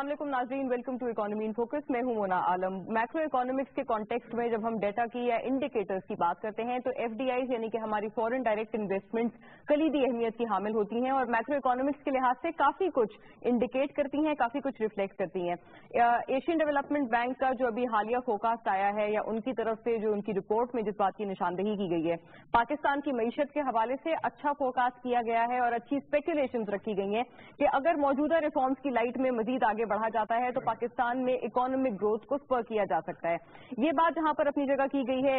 अस्सलाम वालेकुम नाज़रीन, welcome to economy in focus. मैं हूं मोना आलम। मैक्रो इकोनॉमिक्स के कॉन्टेक्स्ट में जब हम डेटा की या इंडिकेटर्स की बात करते हैं तो एफडीआई यानी कि हमारी फॉरेन डायरेक्ट इन्वेस्टमेंट्स कलीदी अहमियत की हामिल होती हैं और मैक्रो इकोनॉमिक्स के लिहाज से काफी कुछ इंडिकेट करती हैं, काफी कुछ रिफ्लेक्ट करती हैं। एशियन डेवलपमेंट बैंक का जो अभी हालिया फोकास्ट आया है या उनकी तरफ से जो उनकी रिपोर्ट में जिस बात की निशानदेही की गई है, पाकिस्तान की मईशत के हवाले से अच्छा फोकास्ट किया गया है और अच्छी स्पेकुलेशंस रखी गई हैं कि अगर मौजूदा रिफॉर्म्स की लाइट में मजीद आगे बढ़ा जाता है तो पाकिस्तान में इकोनॉमिक ग्रोथ को स्पर किया जा सकता है। ये बात जहां पर अपनी जगह की गई है,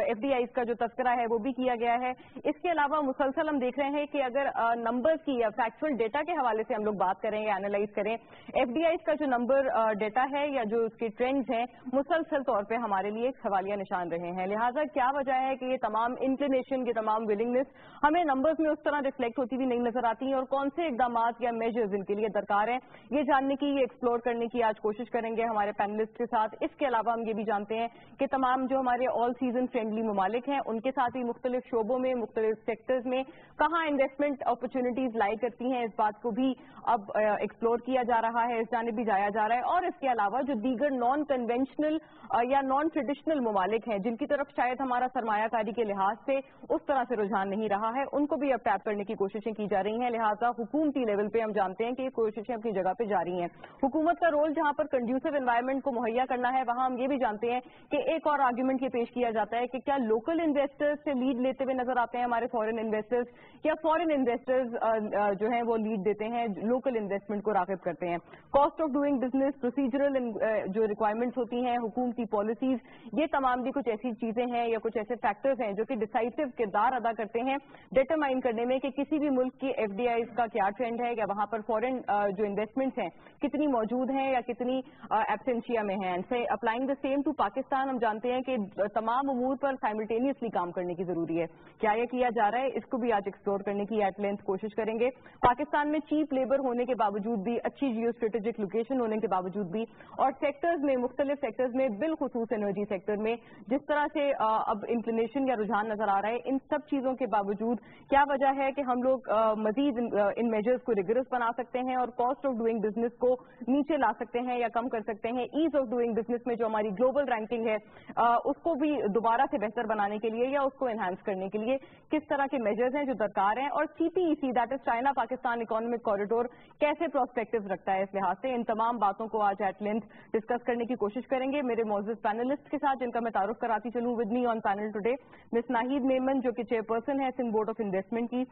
एफडीआई का जो तस्करा है वो भी किया गया है। इसके अलावा मुसलसल हम देख रहे हैं कि अगर नंबर्स की या फैक्चुअल डेटा के हवाले से हम लोग बात करें या एनालाइज करें, एफडीआई का जो नंबर डेटा है या जो उसके ट्रेंड्स हैं मुसलसल तौर पर हमारे लिए एक सवालिया निशान रहे हैं। लिहाजा क्या वजह है कि ये तमाम इंक्लिनेशन, ये तमाम विलिंगनेस हमें नंबर्स में उस तरह रिफ्लेक्ट होती हुई नहीं नजर आती है और कौन से इकदाम या मेजर्स इनके लिए दरकार हैं, ये जानने की, ये एक्सप्लोर करने की आज कोशिश करेंगे हमारे पैनलिस्ट के साथ। इसके अलावा हम ये भी जानते हैं कि तमाम जो हमारे ऑल सीजन फ्रेंडली ममालिक हैं उनके साथ ही मुख्तलिफ शोबों में, मुख्तलिफ सेक्टर्स में कहाँ इन्वेस्टमेंट अपॉर्चुनिटीज लाई करती हैं, इस बात को भी अब एक्सप्लोर किया जा रहा है, इस जानिब भी जाया जा रहा है। और इसके अलावा जो दीगर नॉन कन्वेंशनल या नॉन ट्रेडिशनल ममालिक हैं जिनकी तरफ शायद हमारा सरमायाकारी के लिहाज से उस तरह से रुझान नहीं रहा है, उनको भी अब टैप करने की कोशिशें की जा रही हैं। लिहाजा हुकूमती लेवल पे हम जानते हैं कि ये कोशिशें अपनी जगह पे जारी हैं। हुकूमत का रोल जहां पर कंड्यूसिव एनवायरनमेंट को मुहैया करना है, वहां हम ये भी जानते हैं कि एक और आर्ग्यूमेंट ये पेश किया जाता है कि क्या लोकल इन्वेस्टर्स से लीड लेते हुए नजर आते हैं हमारे फॉरेन इन्वेस्टर्स, या फॉरेन इन्वेस्टर्स जो हैं वो लीड देते हैं, लोकल इन्वेस्टमेंट को राग़िब करते हैं। Cost of doing business, procedural जो रिक्वायरमेंट्स होती हैं, हुकूमती पॉलिसीज, ये तमाम भी कुछ ऐसी चीजें हैं या कुछ ऐसे फैक्टर्स हैं जो कि डिसाइसिव किरदार अदा करते हैं डिटरमाइन करने में कि किसी भी मुल्क की एफडीआई का क्या ट्रेंड है या वहां पर फॉरेन जो इन्वेस्टमेंट्स हैं कितनी मौजूद हैं या कितनी एब्सेंशिया में हैं। से applying the same to Pakistan, हम जानते हैं कि तमाम उमूर पर साइमल्टेनियसली काम करने की जरूरी है। क्या यह किया जा रहा है, इसको भी आज एक्सप्लोर करने की एट लेंथ कोशिश करेंगे। पाकिस्तान में चीप लेबर होने के बावजूद भी, अच्छी जियो स्ट्रेटेजिक लोकेशन होने के बावजूद भी और सेक्टर्स में, मुख्तलिफ सेक्टर्स में, बिलखुसूस एनर्जी सेक्टर में जिस तरह से अब इंक्लिनेशन या रुझान नजर आ रहा है, इन सब चीजों के बावजूद क्या वजह है कि हम लोग मजीद इन मेजर्स को रिगरस बना सकते हैं और कॉस्ट ऑफ डूइंग बिजनेस को नीचे ला सकते हैं या कम कर सकते हैं। ईज ऑफ डूइंग बिजनेस में जो हमारी ग्लोबल रैंकिंग है उसको भी दोबारा से बेहतर बनाने के लिए या उसको एनहांस करने के लिए किस तरह के मेजर्स हैं जो दरकार हैं, और CPEC that is China Pakistan economic corridor कैसे प्रोस्पेक्टिव रखता है इस लिहाज से। इन तमाम बातों को आज एट लेंथ डिस्कस करने की कोशिश करेंगे मेरे मौजूद पैनलिस्ट के साथ, जिनका मैं तारुफ कराती चलूं। With me on panel today miss Nahid Memon जो कि चेयरपर्सन है सिंध बोर्ड ऑफ इन्वेस्टमेंट की,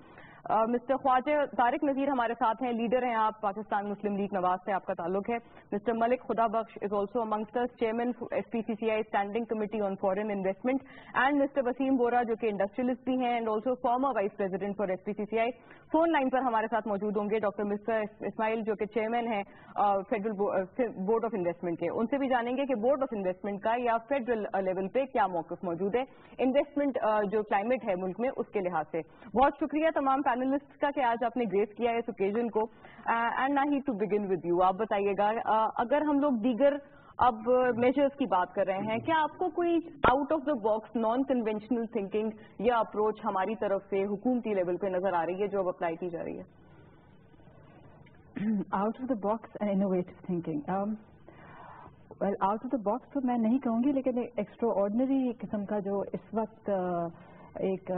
मिस्टर ख्वाजा तारिक नजीर हमारे साथ हैं, लीडर हैं आप, पाकिस्तान मुस्लिम लीग नवाज से आपका ताल्लुक है। Mister Malik Khuda Bakhsh is also amongst us, chairman SPCCI standing committee on foreign investment, and mister Waseem Bora जो कि इंडस्ट्रियलिस्ट भी हैं and also former vice president for SPCCI. Phone line पर हमारे साथ मौजूद होंगे डॉक्टर मिस्टर इस्माइल जो कि चेयरमैन है फेडरल बोर्ड ऑफ इन्वेस्टमेंट के। उनसे भी जानेंगे कि बोर्ड ऑफ इन्वेस्टमेंट का या फेडरल लेवल पे क्या मौक़िफ़ मौजूद है इन्वेस्टमेंट जो क्लाइमेट है मुल्क में उसके लिहाज से। बहुत शुक्रिया तमाम पैनलिस्ट का कि आज आपने ग्रेस किया है इस ओकेजन को। And Nahid to begin with you, आप बताइएगा अगर हम लोग दीगर अब मेजर्स की बात कर रहे हैं, क्या आपको कोई out of the box non conventional thinking या अप्रोच हमारी तरफ से हुकूमती लेवल पे नजर आ रही है जो अब अप्लाई की जा रही है? Out of the box and innovative thinking, well out of the box तो मैं नहीं कहूँगी, लेकिन एक्स्ट्रा ऑर्डिनरी किस्म का जो इस वक्त एक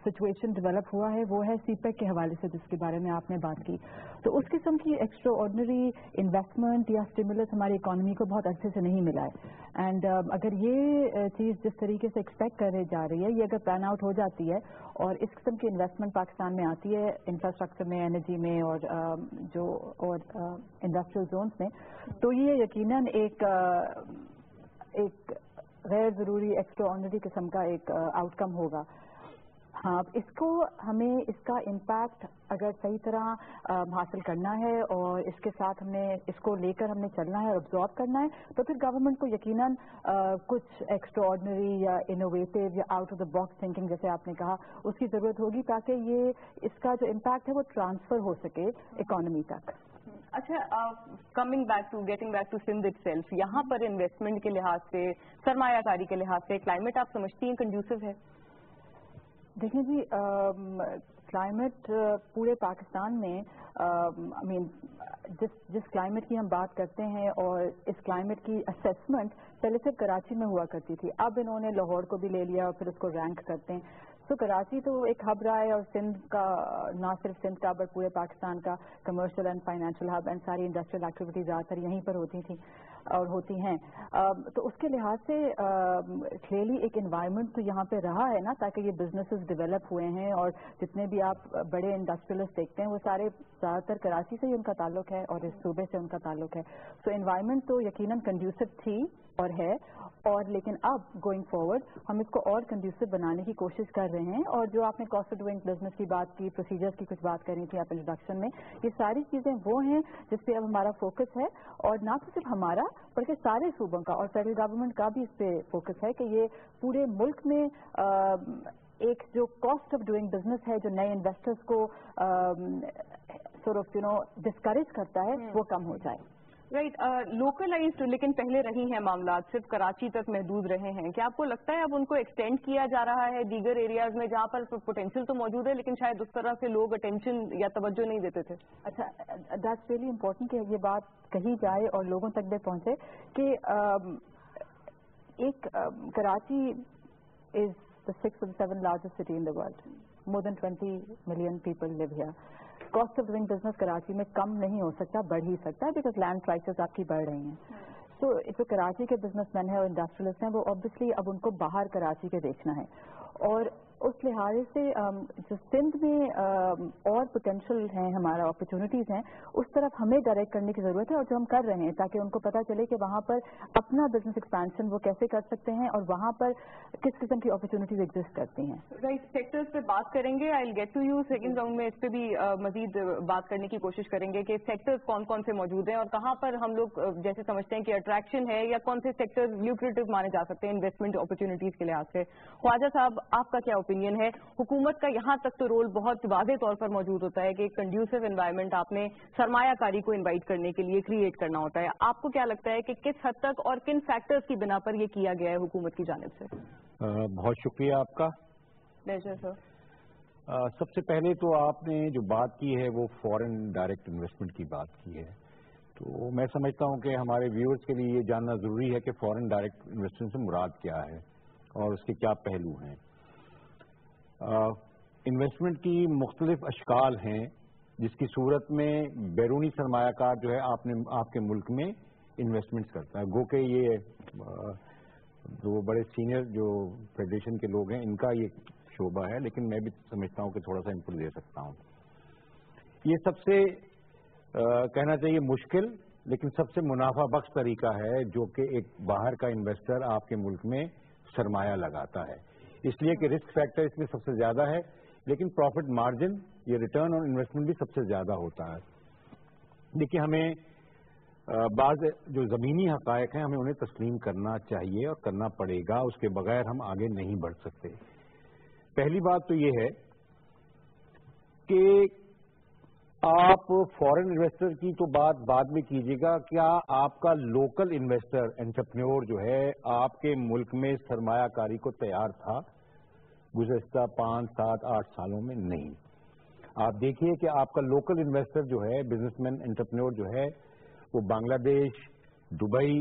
सिचुएशन डेवलप हुआ है वो है सीपेक के हवाले से जिसके बारे में आपने बात की। तो उस किस्म की एक्स्ट्रा ऑर्डिनरी इन्वेस्टमेंट या स्टिमुलस हमारी इकोनॉमी को बहुत अच्छे से नहीं मिला है। एंड अगर ये चीज़ जिस तरीके से एक्सपेक्ट करे जा रही है, ये अगर पैन आउट हो जाती है और इस किस्म की इन्वेस्टमेंट पाकिस्तान में आती है इंफ्रास्ट्रक्चर में, एनर्जी में और इंडस्ट्रियल जोन्स में, तो ये यकीनन एक गैर ज़रूरी एक्स्ट्रा ऑर्डिनरी किस्म का एक आउटकम होगा। हाँ, इसको हमें इसका इम्पैक्ट अगर सही तरह हासिल करना है और इसके साथ हमने इसको लेकर हमने चलना है और ऑब्जॉर्व करना है, तो फिर गवर्नमेंट को यकीनन कुछ एक्स्ट्रा ऑर्डिनरी या इनोवेटिव या out of the box thinking जैसे आपने कहा उसकी ज़रूरत होगी ताकि ये इसका जो इम्पैक्ट है वो ट्रांसफ़र हो सके इकोनॉमी तक। अच्छा, getting back to Sindh itself, यहाँ पर इन्वेस्टमेंट के लिहाज से, सरमायाकारी के लिहाज से क्लाइमेट आप समझती हैं कंड्यूसिव है? دیکھیں جی کلائمیٹ پورے پاکستان میں جس کلائمیٹ کی ہم بات کرتے ہیں اور اس کلائمیٹ کی اسیسمنٹ پہلے صرف کراچی میں ہوا کرتی تھی. اب انہوں نے لاہور کو بھی لے لیا اور پھر اس کو رینک کرتے ہیں. تو کراچی تو ایک ہب رہا ہے اور سندھ کا نہ صرف سندھ کا بٹ پورے پاکستان کا commercial and financial hub and ساری انڈسٹریل ایکٹیویٹیز زیادہ تر یہیں پر ہوتی تھیں اور ہوتی ہیں. تو اس کے لحاظ سے کلیئرلی ایک انوائرمنٹ تو یہاں پہ رہا ہے نا تاکہ یہ بزنسز ڈیولپ ہوئے ہیں اور جتنے بھی آپ بڑے انڈسٹریلسٹ دیکھتے ہیں وہ سارے زیادہ تر کراچی سے ہی ان کا تعلق ہے اور اس صوبے سے ان کا تعلق ہے. سو انوائرمنٹ تو یقیناً کنڈیوسو تھی اور ہے اور لیکن اب گوئنگ فارورڈ ہم اس کو اور کنڈیوسو بنانے کی کوشش کر رہے ہیں. اور جو آپ نے کاسٹ آف ڈوئنگ بزنس کی بات کی, پروسیجرز کی کچھ بات کرنی تھی آپ انٹروڈکشن میں, یہ ساری چیزیں وہ ہیں جس پہ اب ہمارا فوکس ہے اور نہ تو صرف ہمارا بلکہ سارے صوبوں کا اور فیڈرل گورنمنٹ کا بھی اس پہ فوکس ہے کہ یہ پورے ملک میں ایک جو کاسٹ آف ڈوئنگ بزنس ہے جو نئے انویسٹرز کو ڈسکریج کرتا ہے وہ کم ہو جائے. رائٹ. لوکلائزڈ لیکن پہلے رہی ہیں معاملات, صرف کراچی تک محدود رہے ہیں. کیا آپ کو لگتا ہے اب ان کو ایکسٹینڈ کیا جا رہا ہے دیگر ایریاز میں جہاں پر پوٹینشیل تو موجود ہے لیکن شاید اس طرح سے لوگ اٹینشن یا توجہ نہیں دیتے تھے؟ اچھا, دیٹس ریئلی امپورٹنٹ کہ یہ بات کہی جائے اور لوگوں تک بھی پہنچے کہ ایک کراچی از the 6th or 7th largest city in the world. More than 20 million people live here. Cost of doing business Karachi میں کم نہیں ہو سکتا, بڑھ ہی سکتا ہے بیکاز لینڈ پرائسز آپ کی بڑھ رہی ہیں. تو جو کراچی کے بزنس مین ہیں اور انڈسٹریلسٹ ہیں وہ آبویسلی اب ان کو باہر کراچی کے دیکھنا ہے اور اس لحاظ سے جو سندھ میں اور پوٹینشیل ہیں ہمارا اپرچونیٹیز ہیں اس طرف ہمیں ڈائریکٹ کرنے کی ضرورت ہے اور جو ہم کر رہے ہیں تاکہ ان کو پتہ چلے کہ وہاں پر اپنا بزنس ایکسپینشن وہ کیسے کر سکتے ہیں اور وہاں پر کس قسم کی اپرچونیٹیز ایگزسٹ کرتی ہیں. رائٹ, سیکٹرز پہ بات کریں گے. I will get to you second round میں اس پہ بھی مزید بات کرنے کی کوشش کریں گے کہ سیکٹرز کون کون سے موجود ہیں اور کہاں پر ہم لوگ جیسے سمجھتے ہیں کہ اٹریکشن ہے یا کون سے سیکٹرز لیوکریٹو مانے جا سکتے ہیں انویسٹمنٹ اپرچونیٹیز کے لحاظ سے. خواجہ صاحب, آپ کا کیا اوپینین ہے؟ حکومت کا یہاں تک تو رول بہت واضح طور پر موجود ہوتا ہے کہ ایک کنڈیوسو انوائرمنٹ آپ نے سرمایہ کاری کو انوائٹ کرنے کے لیے کریٹ کرنا ہوتا ہے. آپ کو کیا لگتا ہے کہ کس حد تک اور کن فیکٹرز کی بنا پر یہ کیا گیا ہے حکومت کی جانب سے؟ بہت شکریہ آپ کا. پلیزر سر. سب سے پہلے تو آپ نے جو بات کی ہے وہ فورن ڈائریکٹ انویسٹمنٹ کی بات کی ہے, تو میں سمجھتا ہوں کہ ہمارے ویورز کے لیے یہ جاننا ضروری ہے کہ فورن ڈائریکٹ انویسٹمنٹ سے مراد کیا ہے اور اس کے کیا پہلو ہیں. انویسٹمنٹ کی مختلف اشکال ہیں جس کی صورت میں بیرونی سرمایہ کار جو ہے آپ کے ملک میں انویسٹمنٹس کرتا ہے. گو کہ یہ جو بڑے سینئر جو فیڈریشن کے لوگ ہیں ان کا یہ شعبہ ہے, لیکن میں بھی سمجھتا ہوں کہ تھوڑا سا انپٹ دے سکتا ہوں. یہ سب سے کہنا چاہیے مشکل لیکن سب سے منافع بخش طریقہ ہے جو کہ ایک باہر کا انویسٹر آپ کے ملک میں سرمایہ لگاتا ہے, اس لیے کہ رسک فیکٹر اس میں سب سے زیادہ ہے لیکن پروفٹ مارجن یہ ریٹرن آن انویسٹمنٹ بھی سب سے زیادہ ہوتا ہے. دیکھیے, ہمیں بعض جو زمینی حقائق ہیں ہمیں انہیں تسلیم کرنا چاہیے اور کرنا پڑے گا, اس کے بغیر ہم آگے نہیں بڑھ سکتے. پہلی بات تو یہ ہے کہ آپ فورن انویسٹر کی تو بات بعد میں کیجیے گا, کیا آپ کا لوکل انویسٹر انٹرپرینیور جو ہے آپ کے ملک میں سرمایہ کاری کو تیار تھا گزشتہ 5, 7, 8 سالوں میں؟ نہیں. آپ دیکھیے کہ آپ کا لوکل انویسٹر جو ہے بزنس مین انٹرپرینیور جو ہے وہ بنگلہ دیش, دبئی,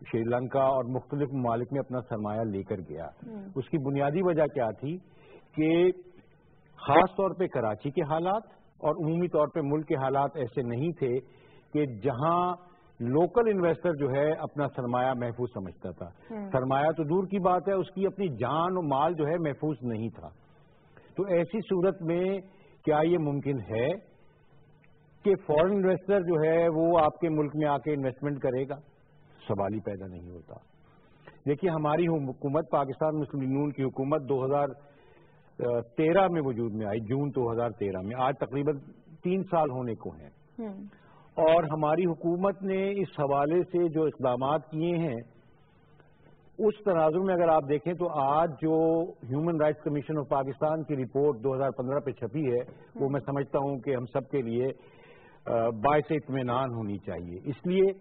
شری لنکا اور مختلف ممالک میں اپنا سرمایہ لے کر گیا. اس کی بنیادی وجہ کیا تھی کہ خاص طور پہ کراچی کے حالات اور عمومی طور پہ ملک کے حالات ایسے نہیں تھے کہ جہاں لوکل انویسٹر جو ہے اپنا سرمایہ محفوظ سمجھتا تھا. سرمایہ تو دور کی بات ہے, اس کی اپنی جان و مال جو ہے محفوظ نہیں تھا. تو ایسی صورت میں کیا یہ ممکن ہے کہ فورن انویسٹر جو ہے وہ آپ کے ملک میں آ کے انویسٹمنٹ کرے گا؟ سوال ہی پیدا نہیں ہوتا. دیکھیے, ہماری حکومت پاکستان مسلم یونین کی حکومت 2013 میں وجود میں آئی, جون 2013 میں. آج تقریباً 3 سال ہونے کو ہیں اور ہماری حکومت نے اس حوالے سے جو اقدامات کیے ہیں اس تناظر میں اگر آپ دیکھیں تو آج جو human rights commission of Pakistan کی رپورٹ 2015 پہ چھپی ہے وہ میں سمجھتا ہوں کہ ہم سب کے لیے باعث اطمینان ہونی چاہیے. اس لیے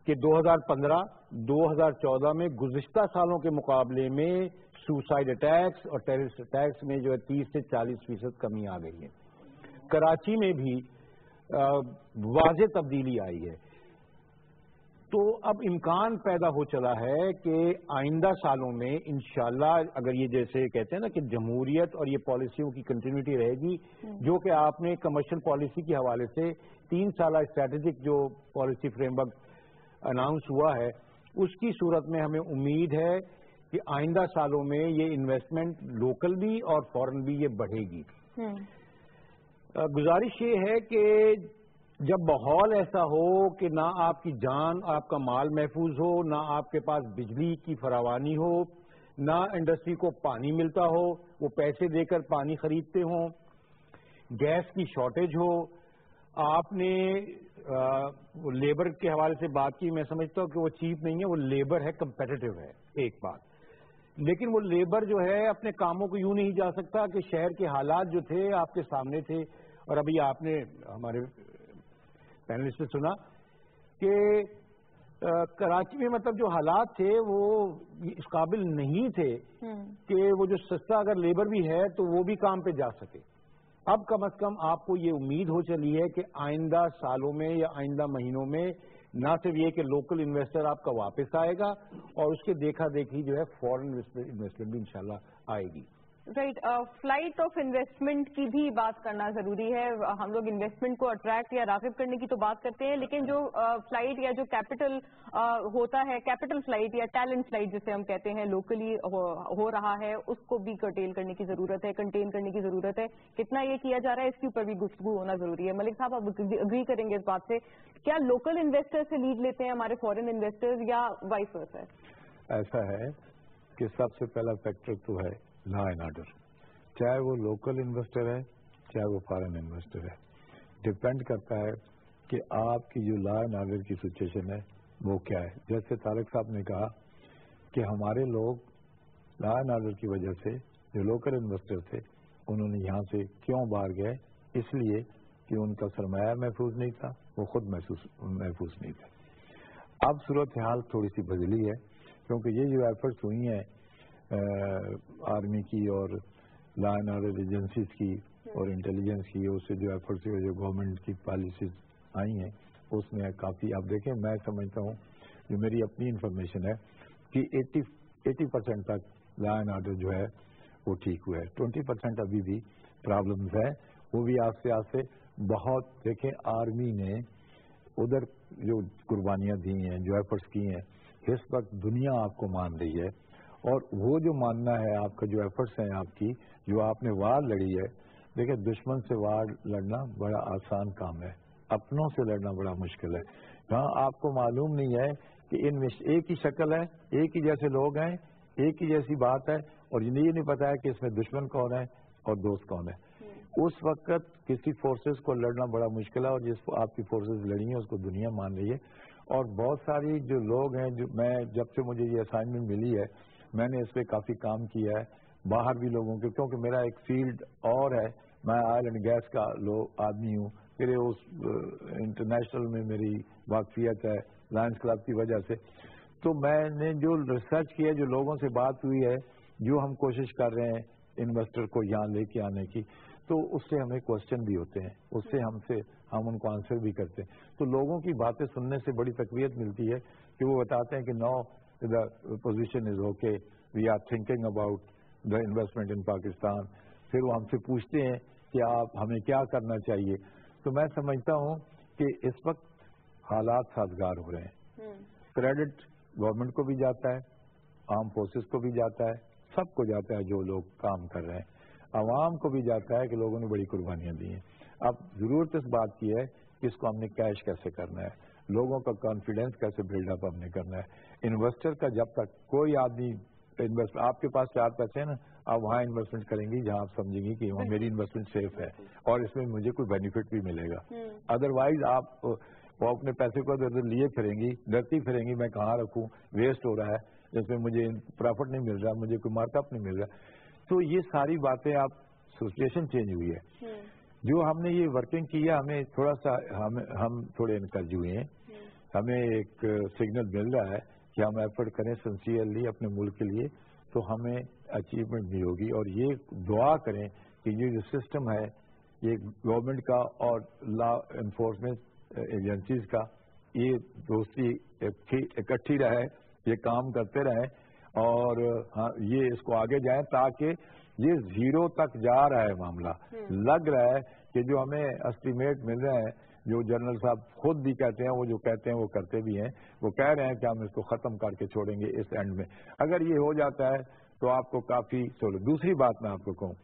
کہ 2015 2014 میں گزشتہ سالوں کے مقابلے میں سوسائڈ اٹیکس اور ٹیررسٹ اٹیکس میں جو ہے 30 سے 40% کمی آ گئی ہے. کراچی میں بھی واضح تبدیلی آئی ہے. تو اب امکان پیدا ہو چلا ہے کہ آئندہ سالوں میں انشاءاللہ اگر یہ جیسے کہتے ہیں نا کہ جمہوریت اور یہ پالیسیوں کی کنٹینیوٹی رہے گی، جو کہ آپ نے کمرشل پالیسی کے حوالے سے 3 سالہ اسٹریٹجک جو پالیسی فریم ورک اناؤنس ہوا ہے، اس کی صورت میں ہمیں امید ہے کہ آئندہ سالوں میں یہ انویسٹمنٹ لوکل بھی اور فورن بھی یہ بڑھے گی. گزارش یہ ہے کہ جب ماحول ایسا ہو کہ نہ آپ کی جان آپ کا مال محفوظ ہو، نہ آپ کے پاس بجلی کی فراوانی ہو، نہ انڈسٹری کو پانی ملتا ہو، وہ پیسے دے کر پانی خریدتے ہوں، گیس کی شارٹیج ہو، آپ نے لیبر کے حوالے سے بات کی، میں سمجھتا ہوں کہ وہ چیپ نہیں ہے، وہ لیبر ہے، کمپیٹیٹو ہے ایک بات، لیکن وہ لیبر جو ہے اپنے کاموں کو یوں نہیں جا سکتا کہ شہر کے حالات جو تھے آپ کے سامنے تھے. اور ابھی آپ نے ہمارے پینلسٹ سے سنا کہ کراچی میں مطلب جو حالات تھے وہ اس قابل نہیں تھے کہ وہ جو سستا اگر لیبر بھی ہے تو وہ بھی کام پہ جا سکے. اب کم از کم آپ کو یہ امید ہو چلی ہے کہ آئندہ سالوں میں یا آئندہ مہینوں میں نہ صرف یہ کہ لوکل انویسٹر آپ کا واپس آئے گا اور اس کے دیکھا دیکھی جو ہے فورن انویسٹمنٹ بھی انشاءاللہ آئے گی. رائٹ. فلائٹ آف انویسٹمنٹ کی بھی بات کرنا ضروری ہے. ہم لوگ انویسٹمنٹ کو اٹریکٹ یا راغب کرنے کی تو بات کرتے ہیں، لیکن جو فلائٹ یا جو کیپٹل ہوتا ہے، کیپٹل فلائٹ یا ٹیلنٹ فلائٹ جسے ہم کہتے ہیں، لوکلی ہو رہا ہے، اس کو بھی کرٹیل کرنے کی ضرورت ہے، کنٹین کرنے کی ضرورت ہے. کتنا یہ کیا جا رہا ہے اس کے اوپر بھی گفتگو ہونا ضروری ہے. ملک صاحب آپ اگری کریں گے اس بات سے؟ کیا لوکل انویسٹر سے لیڈ لیتے ہیں ہمارے فورن انویسٹرز یا وائس ورسا ہے؟ ایسا ہے کہ سب سے پہلا فیکٹر تو ہے لا اینڈ آرڈر، چاہے وہ لوکل انویسٹر ہے چاہے وہ فارن انویسٹر ہے. ڈپینڈ کرتا ہے کہ آپ کی جو لا اینڈ آرڈر کی سچویشن ہے وہ کیا ہے. جیسے طارق صاحب نے کہا کہ ہمارے لوگ لا اینڈ آرڈر کی وجہ سے جو لوکل انویسٹر تھے انہوں نے یہاں سے کیوں باہر گئے؟ اس لیے کہ ان کا سرمایہ محفوظ نہیں تھا، وہ خود محفوظ نہیں تھے. اب صورتحال تھوڑی سی بدلی ہے کیونکہ یہ جو ایفرٹس ہوئی ہیں آرمی کی اور لا اینڈ آرڈر ایجنسیز کی اور انٹیلیجنس کی، اس سے جو ایفرٹس جو گورنمنٹ کی پالیسیز آئی ہیں اس میں کافی، آپ دیکھیں میں سمجھتا ہوں جو میری اپنی انفارمیشن ہے کہ 80% تک لا اینڈ آرڈر جو ہے وہ ٹھیک ہوا ہے. 20% ابھی بھی پرابلمز ہیں، وہ بھی آستے آستے بہت. دیکھیں آرمی نے ادھر جو قربانیاں دی ہیں، جو ایفرٹس کی ہیں، اس وقت دنیا آپ کو مان رہی ہے، اور وہ جو ماننا ہے آپ کا، جو ایفرٹس ہیں آپ کی، جو آپ نے وار لڑی ہے. دیکھیں دشمن سے وار لڑنا بڑا آسان کام ہے، اپنوں سے لڑنا بڑا مشکل ہے. جہاں آپ کو معلوم نہیں ہے کہ ان میں ایک ہی شکل ہے، ایک ہی جیسے لوگ ہیں، ایک ہی جیسی بات ہے، اور یہ نہیں پتا ہے کہ اس میں دشمن کون ہے اور دوست کون ہے. اس وقت کسی فورسز کو لڑنا بڑا مشکل ہے، اور جس کو آپ کی فورسز لڑی ہیں اس کو دنیا مان رہی ہے. اور بہت ساری جو لوگ ہیں، جو میں جب سے مجھے یہ اسائنمنٹ ملی ہے میں نے اس پہ کافی کام کیا ہے باہر بھی لوگوں کے، کیونکہ میرا ایک فیلڈ اور ہے، میں آئل اینڈ گیس کا آدمی ہوں، پھر اس انٹرنیشنل میں میری واقفیت ہے لائنس کلب کی وجہ سے. تو میں نے جو ریسرچ کیا، جو لوگوں سے بات ہوئی ہے، جو ہم کوشش کر رہے ہیں انویسٹر کو یہاں لے کے آنے کی، تو اس سے ہمیں کوشچن بھی ہوتے ہیں، اس سے ہم ان کو آنسر بھی کرتے ہیں. تو لوگوں کی باتیں سننے سے بڑی تقویت ملتی ہے کہ وہ بتاتے ہیں کہ نو the position is okay, we are thinking about the investment in Pakistan. پھر وہ ہم سے پوچھتے ہیں کہ آپ ہمیں کیا کرنا چاہیے. تو میں سمجھتا ہوں کہ اس وقت حالات سازگار ہو رہے ہیں. کریڈٹ گورنمنٹ کو بھی جاتا ہے، آرم فورسز کو بھی جاتا ہے، سب کو جاتا ہے جو لوگ کام کر رہے ہیں. عوام کو بھی جاتا ہے کہ لوگوں نے بڑی قربانیاں دی ہیں. اب ضرورت اس بات کی ہے کہ اس کو ہم نے کیش کیسے کرنا ہے، لوگوں کا کانفیڈینس کیسے بلڈ اپ ہم نے کرنا ہے. انویسٹر کا جب تک کوئی آدمی آپ کے پاس 4 پیسے ہیں نا، آپ وہاں انویسٹمنٹ کریں گی جہاں آپ سمجھیں گی کہ وہاں میری انویسٹمنٹ سیف ہے اور اس میں مجھے کوئی بینیفٹ بھی ملے گا. ادروائز آپ وہ اپنے پیسے کو ادھر ادھر لیے پھریں گی، ڈرتی پھریں گی میں کہاں رکھوں، ویسٹ ہو رہا ہے، جس میں مجھے پروفٹ نہیں مل رہا، مجھے کوئی مارک اپ نہیں مل رہا. تو یہ ساری باتیں آپ سچویشن چینج ہوئی ہے. جو ہم نے یہ ورکنگ کی ہے، ہمیں تھوڑا سا ہم تھوڑے انکریج ہوئے ہیں. हमें एक सिग्नल मिल रहा है कि हम एफर्ट करें सिंसियरली अपने मुल्क के लिए, तो हमें अचीवमेंट भी होगी। और ये दुआ करें कि ये जो सिस्टम है ये गवर्नमेंट का और लॉ एनफोर्समेंट एजेंसीज का, ये दोस्ती इकट्ठी रहे, ये काम करते रहें और हाँ, ये इसको आगे जाएं ताकि ये जीरो तक जा रहा है मामला। लग रहा है कि जो हमें एस्टीमेट मिल रहे हैं, जो जनरल साहब खुद भी कहते हैं, वो जो कहते हैं वो करते भी हैं, वो कह रहे हैं कि हम इसको खत्म करके छोड़ेंगे इस एंड में। अगर ये हो जाता है तो आपको काफी सोलो। दूसरी बात मैं आपको कहूँ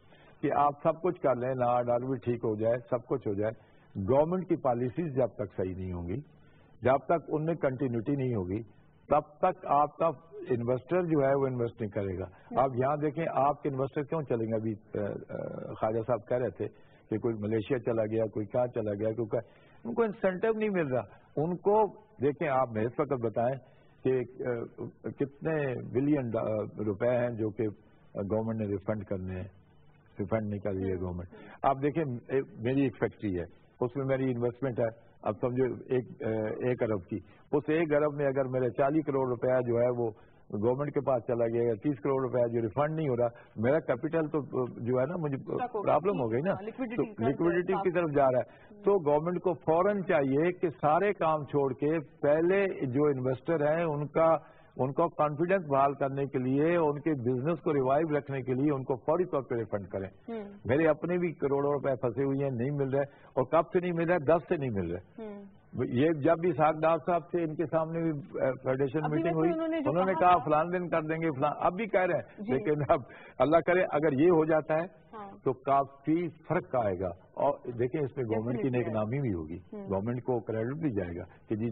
कि आप सब कुछ कर लें, लॉ ऑर्डर भी ठीक हो जाए, सब कुछ हो जाए, गवर्नमेंट की पॉलिसीज जब तक सही नहीं होंगी, जब तक उनमें कंटिन्यूटी नहीं होगी, तब तक आपका इन्वेस्टर जो है वो इन्वेस्ट नहीं करेगा। आप यहाँ देखें, आपके इन्वेस्टर क्यों चलेंगे? अभी ख्वाजा साहब कह रहे थे कि कोई मलेशिया चला गया, कोई क्या चला गया, क्योंकि उनको इंसेंटिव नहीं मिल रहा। उनको देखें, आप इस वक्त बताएं कि कितने बिलियन रुपए हैं जो कि गवर्नमेंट ने रिफंड करने हैं, रिफंड नहीं कर रही है गवर्नमेंट। आप देखें, मेरी एक फैक्ट्री है, उसमें मेरी इन्वेस्टमेंट है, अब समझो 1 अरब की। उस 1 अरब में अगर मेरे 40 करोड़ रुपया जो है वो गवर्नमेंट के पास चला गया, या 30 करोड़ रुपया जो रिफंड नहीं हो रहा, मेरा कैपिटल तो जो है ना, मुझे प्रॉब्लम हो गई ना, तो लिक्विडिटी की तरफ जा रहा है। तो गवर्नमेंट को फौरन चाहिए कि सारे काम छोड़ के पहले जो इन्वेस्टर हैं उनको कॉन्फिडेंस बहाल करने के लिए, उनके बिजनेस को रिवाइव रखने के लिए उनको फौरी तौर पर रिफंड करें। मेरे अपने भी करोड़ों रुपए फंसे हुए हैं, नहीं मिल रहे, और कब से नहीं मिल रहा है? 10 से नहीं मिल रहे। ये जब भी साग डार साहब से इनके सामने भी फेडरेशन मीटिंग हुई, उन्होंने कहा फलान दिन कर देंगे, फलान, अब भी कह रहे हैं, लेकिन अब अल्लाह करे अगर ये हो जाता है तो काफी फर्क आएगा। और देखें, इसमें गवर्नमेंट की नेकनामी भी होगी, गवर्नमेंट को क्रेडिट भी जाएगा कि जी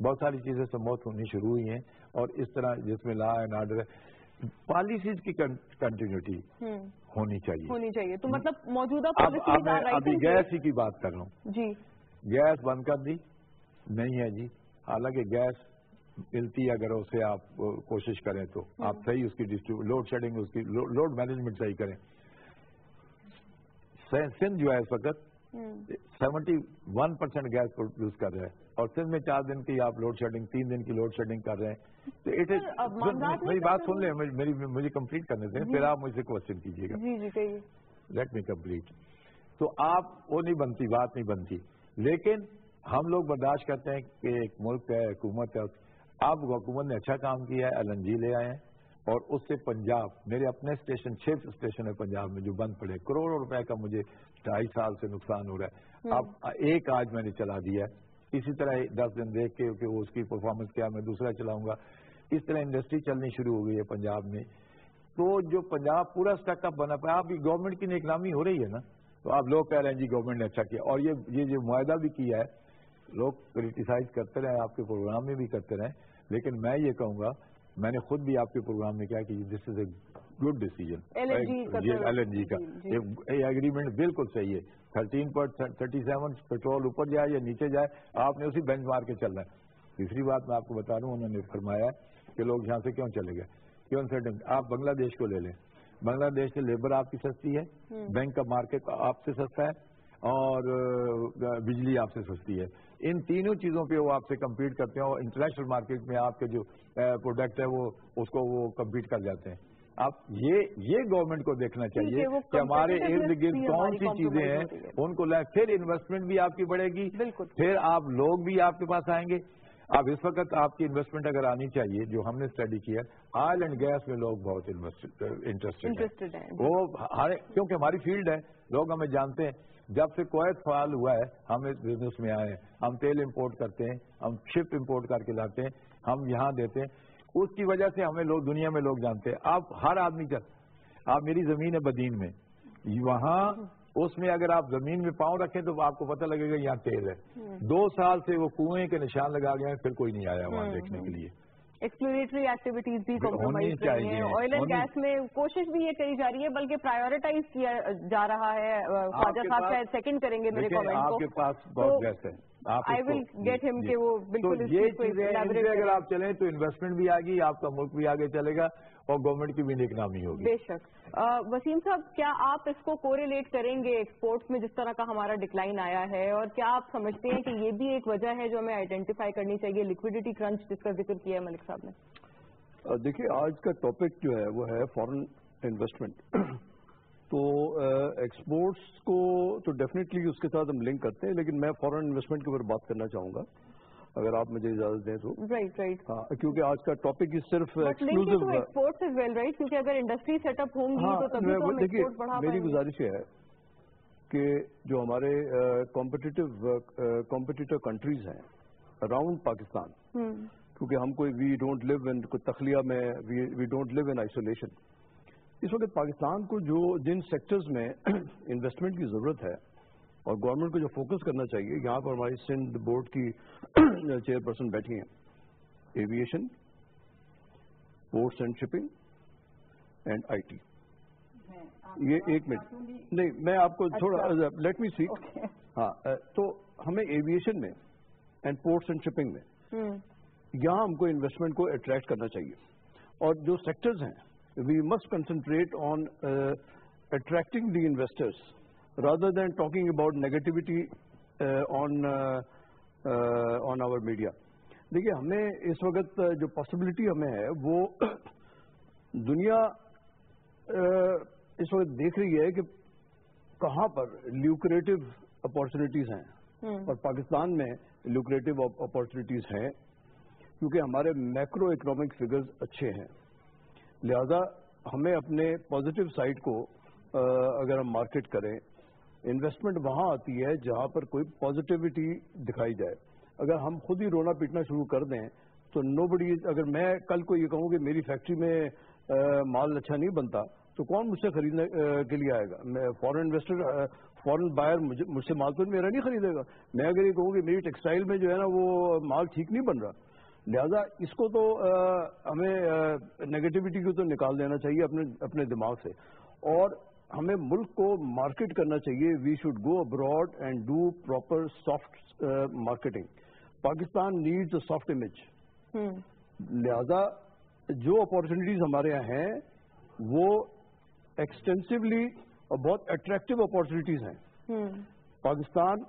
बहुत सारी चीजें संभव होनी शुरू हुई हैं, और इस तरह जिसमें लॉ एंड ऑर्डर, पॉलिसीज की कंटिन्यूटी होनी चाहिए। तो मतलब मौजूदा अभी गैस ही की बात कर रहा हूँ जी, गैस बंद कर दी नहीं है जी। हालांकि गैस मिलती है, अगर उसे आप कोशिश करें तो आप सही उसकी लोड शेडिंग, उसकी लोड मैनेजमेंट सही करें। सिंध जो है इस वक्त 71% गैस प्रोड्यूस कर रहे हैं, और सिंध में 4 दिन की आप लोड शेडिंग, 3 दिन की लोड शेडिंग कर रहे हैं। तो इट इज, मेरी बात सुन लें, मुझे कंप्लीट करने दें, फिर आप मुझसे क्वेश्चन कीजिएगा। जी कहिए। Let me complete. तो आप वो नहीं बनती, बात नहीं बनती, लेकिन हम लोग बर्दाश्त करते हैं कि एक मुल्क है, हुकूमत है। अब हुकूमत ने अच्छा काम किया है, LNG ले आए हैं, और उससे पंजाब, मेरे अपने स्टेशन 6 स्टेशन है पंजाब में जो बंद पड़े, करोड़ों रुपए का मुझे 2.5 साल से नुकसान हो रहा है। अब एक आज मैंने चला दिया है, इसी तरह 10 दिन देख के कि वो उसकी परफॉर्मेंस क्या, मैं दूसरा चलाऊंगा। इस तरह इंडस्ट्री चलनी शुरू हो गई है पंजाब में। तो जो पंजाब पूरा स्टकअप बना पाया, अब गवर्नमेंट की नेकनामी हो रही है ना, तो आप लोग कह रहे हैं जी गवर्नमेंट ने अच्छा किया, और ये जो मुआहदा भी किया है, लोग क्रिटिसाइज करते रहे, आपके प्रोग्राम में भी करते रहे, लेकिन मैं ये कहूंगा, मैंने खुद भी आपके प्रोग्राम में कहा कि this is a good decision. LNG का ये एग्रीमेंट बिल्कुल सही है। 13.37 पेट्रोल ऊपर जाए या नीचे जाए, आपने उसी बेंच मार के चलना है। तीसरी बात मैं आपको बता रहा हूँ, उन्होंने फरमाया कि लोग यहाँ से क्यों चले गए, क्यों अनसर्टेन। आप बांग्लादेश को ले लें, बांग्लादेश से लेबर आपकी सस्ती है, बैंक का मार्केट आपसे सस्ता है, और बिजली आपसे सस्ती है। इन तीनों चीजों पे वो आपसे कम्पीट करते हैं, और इंटरनेशनल मार्केट में आपके जो प्रोडक्ट है उसको वो कम्पीट कर जाते हैं। अब ये गवर्नमेंट को देखना चाहिए कि हमारे इर्द गिर्द कौन सी चीजें हैं, उनको लाए, फिर इन्वेस्टमेंट भी आपकी बढ़ेगी, फिर आप लोग भी आपके पास आएंगे। अब इस वक्त आपकी इन्वेस्टमेंट अगर आनी चाहिए, जो हमने स्टडी किया, ऑयल एंड गैस में लोग बहुत इंटरेस्टेड हैं। वो क्योंकि हमारी फील्ड है, लोग हमें जानते हैं। जब से कुवैत फाल हुआ है, हम इस बिजनेस में आए हैं, हम तेल इंपोर्ट करते हैं, हम शिप इंपोर्ट करके लाते हैं, हम यहाँ देते हैं, उसकी वजह से हमें लोग, दुनिया में लोग जानते हैं। आप हर आदमी का, आप मेरी जमीन है बदीन में, वहाँ उसमें अगर आप जमीन में पांव रखें तो आपको पता लगेगा यहाँ तेल है। 2 साल से वो कुएं के निशान लगा गए हैं, फिर कोई नहीं आया वहाँ देखने के लिए। एक्सप्लोरेटरी एक्टिविटीज भी कॉम्प्रोमाइज रही हैं। ऑयल एंड गैस में कोशिश भी ये कही जा रही है, बल्कि प्रायोरिटाइज किया जा रहा है। ख्वाजा साहब शायद सेकंड करेंगे मेरे कमेंट को। आपके पास बहुत गैस है, आई विल गेट हिम के वो बिल्कुल ये चीजें अगर आप चलें तो इन्वेस्टमेंट भी आएगी, आपका मुल्क भी आगे चलेगा, اور گورنمنٹ کی بھی نیک نامی ہوگی. بے شک. وسیم صاحب, کیا آپ اس کو کوریلیٹ کریں گے ایکسپورٹس میں جس طرح کا ہمارا ڈکلائن آیا ہے, اور کیا آپ سمجھتے ہیں کہ یہ بھی ایک وجہ ہے جو ہمیں آئیڈینٹیفائی کرنی چاہیے, لکوڈیٹی کرنچ جس کا ذکر کیا ہے ملک صاحب نے؟ دیکھیے, آج کا ٹاپک جو ہے وہ ہے فارن انویسٹمنٹ. تو ایکسپورٹس کو تو ڈیفینیٹلی اس کے ساتھ ہم لنک کرتے ہیں, لیکن میں فارن انویسٹمنٹ کے اوپر بات کرنا چاہوں گا اگر آپ مجھے اجازت دیں تو. رائٹ. ہاں, کیونکہ آج کا ٹاپک ہی صرف ایکسکلوسیو ایکسپورٹس از ویل, رائٹ, کیونکہ اگر انڈسٹری سیٹ اپ ہوں گی تو تبھی تو ہم ایکسپورٹ بڑھا پائیں گے. میری گزارش یہ ہے کہ جو ہمارے کمپٹیٹر کنٹریز ہیں اراؤنڈ پاکستان, کیونکہ ہم کوئی وی ڈونٹ لیو ان تخلیہ میں, we don't leave in isolation. اس وقت پاکستان کو جن سیکٹرز میں انویسٹمنٹ کی ضرورت ہے اور گورنمنٹ کو جو فوکس کرنا چاہیے, یہاں پر ہماری سندھ بورڈ کی چیئرپرسن بیٹھی ہیں, aviation, ports and shipping and I T. یہ ایک منٹ نہیں, میں آپ کو تھوڑا لیٹ می سی. ہاں, تو ہمیں ایویشن میں اینڈ پورٹس اینڈ شپنگ میں یہاں ہم کو انویسٹمنٹ کو اٹریکٹ کرنا چاہیے, اور جو سیکٹرز ہیں we must concentrate on attracting the investors rather than talking about negativity on our media. دیکھیے, ہمیں اس وقت جو پاسبلٹی ہمیں ہے وہ دنیا اس وقت دیکھ رہی ہے کہ کہاں پر لیوکریٹو اپارچونیٹیز ہیں, اور پاکستان میں لیوکریٹو اپارچونیٹیز ہیں کیونکہ ہمارے میکرو اکنامک فگرز اچھے ہیں. لہذا ہمیں اپنے پازیٹیو سائڈ کو اگر ہم مارکیٹ کریں, انویسٹمنٹ وہاں آتی ہے جہاں پر کوئی پازیٹیوٹی دکھائی جائے. اگر ہم خود ہی رونا پیٹنا شروع کر دیں تو نو بڈی, اگر میں کل کو یہ کہوں کہ میری فیکٹری میں مال اچھا نہیں بنتا تو کون مجھ سے خریدنے کے لیے آئے گا؟ میں فورن انویسٹر, فورن بائر مجھ سے مال تو میرا نہیں خریدے گا. میں اگر یہ کہوں کہ میری ٹیکسٹائل میں جو ہے نا وہ مال ٹھیک نہیں بن رہا, لہذا اس کو تو ہمیں نیگیٹیوٹی کو تو نکال دینا چاہیے اپنے دماغ سے, اور ہمیں ملک کو مارکیٹ کرنا چاہیے. We should go abroad and do proper soft marketing. Pakistan needs a soft image. لہذا جو اپارچونیٹیز ہمارے یہاں ہیں وہ ایکسٹینسولی اور بہت اٹریکٹیو اپارچونیٹیز ہیں. Pakistan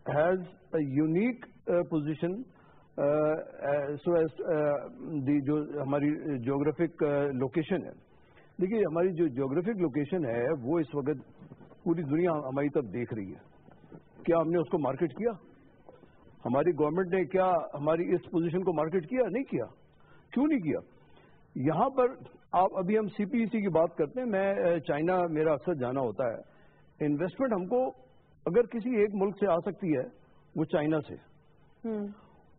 has a unique position, so as the جو ہماری جیوگرافک لوکیشن ہے. دیکھیے, ہماری جو جیوگرافک لوکیشن ہے وہ اس وقت پوری دنیا ہماری طرف دیکھ رہی ہے. کیا ہم نے اس کو مارکیٹ کیا؟ ہماری گورنمنٹ نے کیا ہماری اس پوزیشن کو مارکیٹ کیا؟ نہیں کیا. کیوں نہیں کیا؟ یہاں پر آپ ابھی ہم سی پی ای سی کی بات کرتے ہیں, میں چائنا میرا اکثر جانا ہوتا ہے. انویسٹمنٹ ہم کو اگر کسی ایک ملک سے آ سکتی ہے وہ چائنا سے.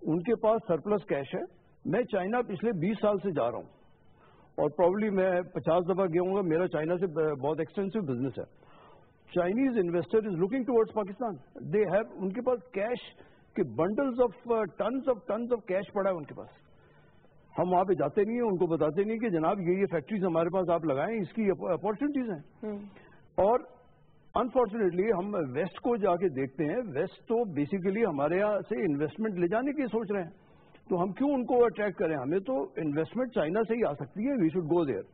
ان کے پاس سرپلس کیش ہے. میں چائنا پچھلے 20 سال سے جا رہا ہوں اور پرابلی میں 50 دفعہ گیا ہوں گا. میرا چائنا سے بہت ایکسٹینسو بزنس ہے. Chinese investor is looking towards Pakistan. They have, ان کے پاس کیش کے bundles of tons of cash پڑا ہے ان کے پاس. ہم وہاں پہ جاتے نہیں ہیں, ان کو بتاتے نہیں کہ جناب یہ فیکٹریز ہمارے پاس آپ لگائیں, اس کی اپارچونیٹیز ہیں. اور انفارچونیٹلی ہم ویسٹ کو جا کے دیکھتے ہیں, ویسٹ تو بیسیکلی ہمارے یہاں سے انویسٹمنٹ لے جانے کی سوچ رہے ہیں. تو ہم کیوں ان کو اٹریکٹ کریں؟ ہمیں تو انویسٹمنٹ چائنا سے ہی آ سکتی ہے. We should go there.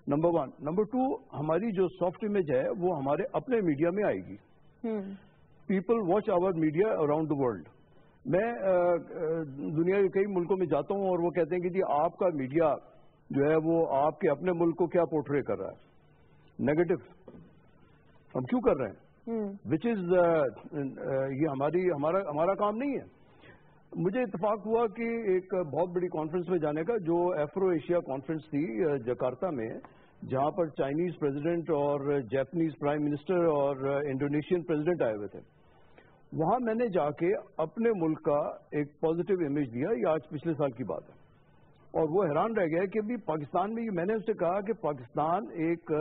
Number 1. Number 2, ہماری جو سافٹ امیج ہے وہ ہمارے اپنے میڈیا میں آئے گی. People watch our media around the world. میں دنیا کے کئی ملکوں میں جاتا ہوں اور وہ کہتے ہیں کہ جی آپ کا میڈیا جو ہے وہ آپ کے اپنے ملک کو کیا پورٹرے کر رہا ہے؟ نیگیٹو. ہم کیوں کر رہے ہیں؟ وچ از یہ ہمارا کام نہیں ہے. مجھے اتفاق ہوا کہ ایک بہت بڑی کانفرنس میں جانے کا, جو ایفرو ایشیا کانفرنس تھی جکارتا میں, جہاں پر چائنیز پریزیڈنٹ اور جاپنیز پرائم منسٹر اور انڈونیشین پریزیڈنٹ آئے ہوئے تھے. وہاں میں نے جا کے اپنے ملک کا ایک پازیٹیو امیج دیا. یہ آج پچھلے سال کی بات ہے, اور وہ حیران رہ گئے کہ بھی پاکستان میں, میں نے اس سے کہا کہ پاکستان ایک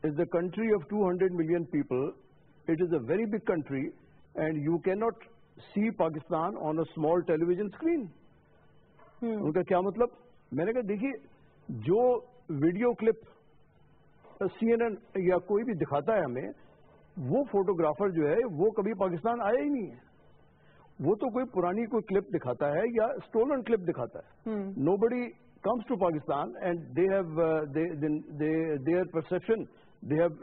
is the country of 200 million people. It is a very big country and you can not see Pakistan on a small television screen. ان کا کیا مطلب؟ میں نے کہا دیکھیے, جو ویڈیو کلپ CNN یا کوئی بھی دکھاتا ہے ہمیں, وہ فوٹوگرافر جو ہے وہ کبھی پاکستان آیا ہی نہیں ہے. وہ تو کوئی پرانی کوئی کلپ دکھاتا ہے یا اسٹولن کلپ دکھاتا ہے. نو بڈی comes to Pakistan and they have their perception, they have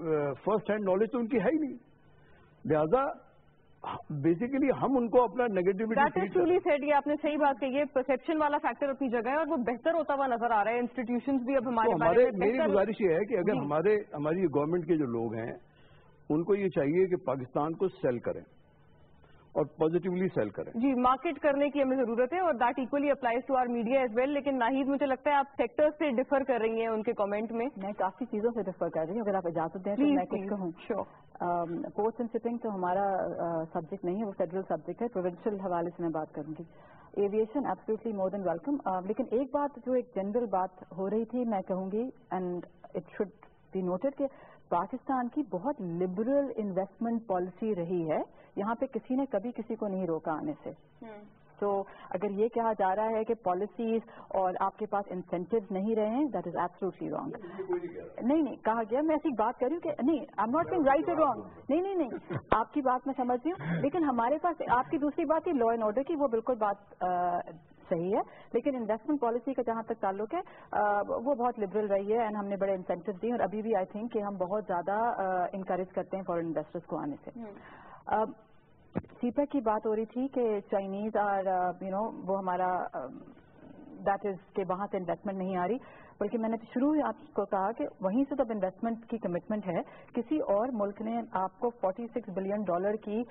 first hand knowledge तो उनकी है ही नहीं, लिहाजा बेसिकली हम उनको अपना negativity. That is truly said, ये आपने सही बात कही है. परसेप्शन वाला फैक्टर अपनी जगह है और वो बेहतर होता हुआ नजर आ रहा है. इंस्टीट्यूशंस भी अब हमारे मेरी गुजारिश ये है कि अगर हमारी गवर्नमेंट के जो लोग हैं उनको ये चाहिए कि पाकिस्तान को सेल करें और पॉजिटिवली सेल करें. जी, मार्केट करने की हमें जरूरत है और that equally applies to our media as well. लेकिन नाहिद, मुझे लगता है आप सेक्टर से डिफर कर रही हैं उनके कमेंट में. मैं काफी चीजों से डिफर कर रही हूँ, अगर आप इजाजत दें तो मैं कुछ कहूँ. पोर्ट्स एंड शिपिंग तो हमारा सब्जेक्ट नहीं है, वो फेडरल सब्जेक्ट है. प्रोविंशियल हवाले से मैं बात करूंगी. Aviation absolutely more than welcome. लेकिन एक बात जो एक जनरल बात हो रही थी मैं कहूंगी, and it should be noted कि पाकिस्तान की बहुत लिबरल इन्वेस्टमेंट पॉलिसी रही है. यहाँ पे किसी ने कभी किसी को नहीं रोका आने से. तो अगर ये कहा जा रहा है कि पॉलिसीज और आपके पास इंसेंटिव्स नहीं रहे हैं, दैट इज एब्सोल्युटली रॉन्ग. नहीं कहा गया, मैं ऐसी बात कर रही हूँ कि नहीं, I am not saying right और रॉन्ग. नहीं, आपकी बात मैं समझ रही हूँ. लेकिन हमारे पास आपकी दूसरी बात है लॉ एंड ऑर्डर की, वो बिल्कुल बात सही है. लेकिन इन्वेस्टमेंट पॉलिसी का जहां तक ताल्लुक है वो बहुत लिबरल रही है एंड हमने बड़े इंसेंटिव दिए और अभी भी आई थिंक कि हम बहुत ज्यादा इंकरेज करते हैं फॉरेन इन्वेस्टर्स को आने से. सीपेक की बात हो रही थी कि चाइनीज और वो हमारा दैट इज कि वहां से इन्वेस्टमेंट नहीं आ रही, बल्कि मैंने शुरू ही आपको कहा कि वहीं से तब इन्वेस्टमेंट की कमिटमेंट है. किसी और मुल्क ने आपको $46 बिलियन की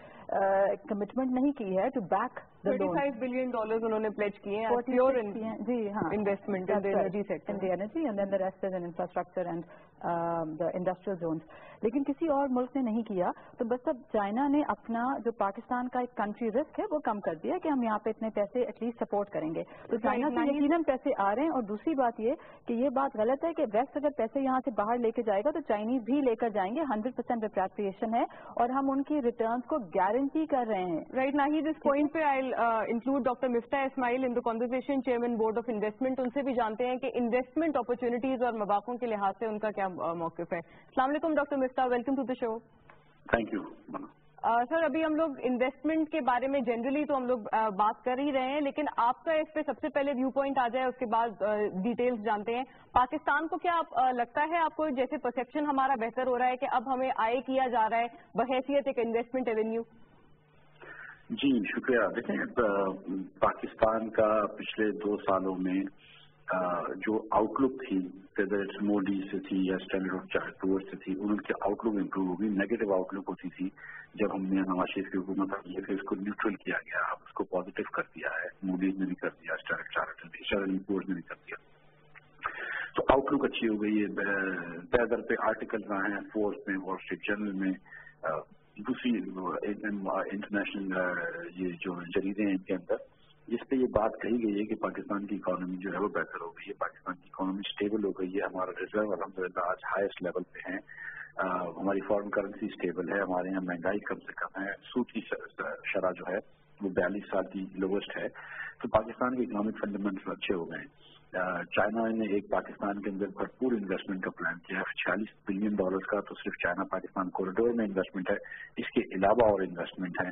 कमिटमेंट नहीं की है to back the loan. $25 billion उन्होंने प्लेज किए हैं प्योर जी हाँ investment in the energy sector, in the energy and then the rest is in infrastructure and the industrial zones. लेकिन किसी और मुल्क ने नहीं किया. तो बस अब चाइना ने अपना जो पाकिस्तान का एक कंट्री रिस्क है वो कम कर दिया कि हम यहाँ पे इतने पैसे एटलीस्ट सपोर्ट करेंगे. तो चाइना से यकीनन पैसे आ रहे हैं. और दूसरी बात ये कि ये बात गलत है कि वेस्ट अगर पैसे यहाँ से बाहर लेके जाएगा तो चाइनीज भी लेकर जाएंगे. 100% रिपैट्रिएशन है और हम उनकी रिटर्न्स को गारंटी कर रहे हैं. राइट नाहिद, इस पॉइंट पे I include doctor Miftah Ismail in the conversation, chairman board of investment. उनसे भी जानते हैं कि इन्वेस्टमेंट अपॉर्चुनिटीज और मौकों के लिहाज से उनका क्या मौक़िफ़ है. अस्सलाम वालेकुम doctor Miftah, welcome to the show. Thank you. Sir, अभी हम लोग इन्वेस्टमेंट के बारे में जनरली तो हम लोग बात कर ही रहे हैं, लेकिन आपका इस पे सबसे पहले व्यू पॉइंट आ जाए, उसके बाद डिटेल्स जानते हैं. पाकिस्तान को क्या लगता है आपको, जैसे परसेप्शन हमारा बेहतर हो रहा है कि अब हमें आय किया जा रहा है बहैसियत एक इन्वेस्टमेंट एवेन्यू? जी शुक्रिया. देखें, पाकिस्तान का पिछले 2 सालों में जो आउटलुक थी, वेदर इट्स मोदी से थी या स्टैंडर्ड ऑफ चार्टर्ड से थी, उनकी आउटलुक इम्प्रूव होगी. नेगेटिव आउटलुक होती थी जब हमने नवाज शरीफ की हुकूमत आई है, फिर इसको न्यूट्रल किया गया, अब उसको पॉजिटिव कर दिया है. मूडीज ने भी कर दिया, स्टैंडर्ड चार्टर्ड ने भी कर दिया. तो आउटलुक अच्छी हो गई है. पैदर पे आर्टिकल रहा है, फोर्स में, वॉल स्ट्रीट जर्नल में, दूसरी इंटरनेशनल ये जो जरीदे हैं इनके अंदर, जिस पे ये बात कही गई है कि पाकिस्तान की इकोनॉमी जो है वो बेहतर हो गई है, पाकिस्तान की इकोनॉमी स्टेबल हो गई है. हमारा रिजर्व अल्हम्दुलिल्लाह आज हाईएस्ट लेवल पे है. हमारी फॉरेन करेंसी स्टेबल है. हमारे यहाँ महंगाई कम से कम है. सूद की शरह जो है वो 42 साल की लोवेस्ट है. तो पाकिस्तान के इकोनॉमिक फंडामेंटल अच्छे हो गए हैं. चाइना ने एक पाकिस्तान के अंदर भरपूर इन्वेस्टमेंट का प्लान किया है. $46 बिलियन का तो सिर्फ चाइना पाकिस्तान कॉरिडोर में इन्वेस्टमेंट है. इसके अलावा और इन्वेस्टमेंट है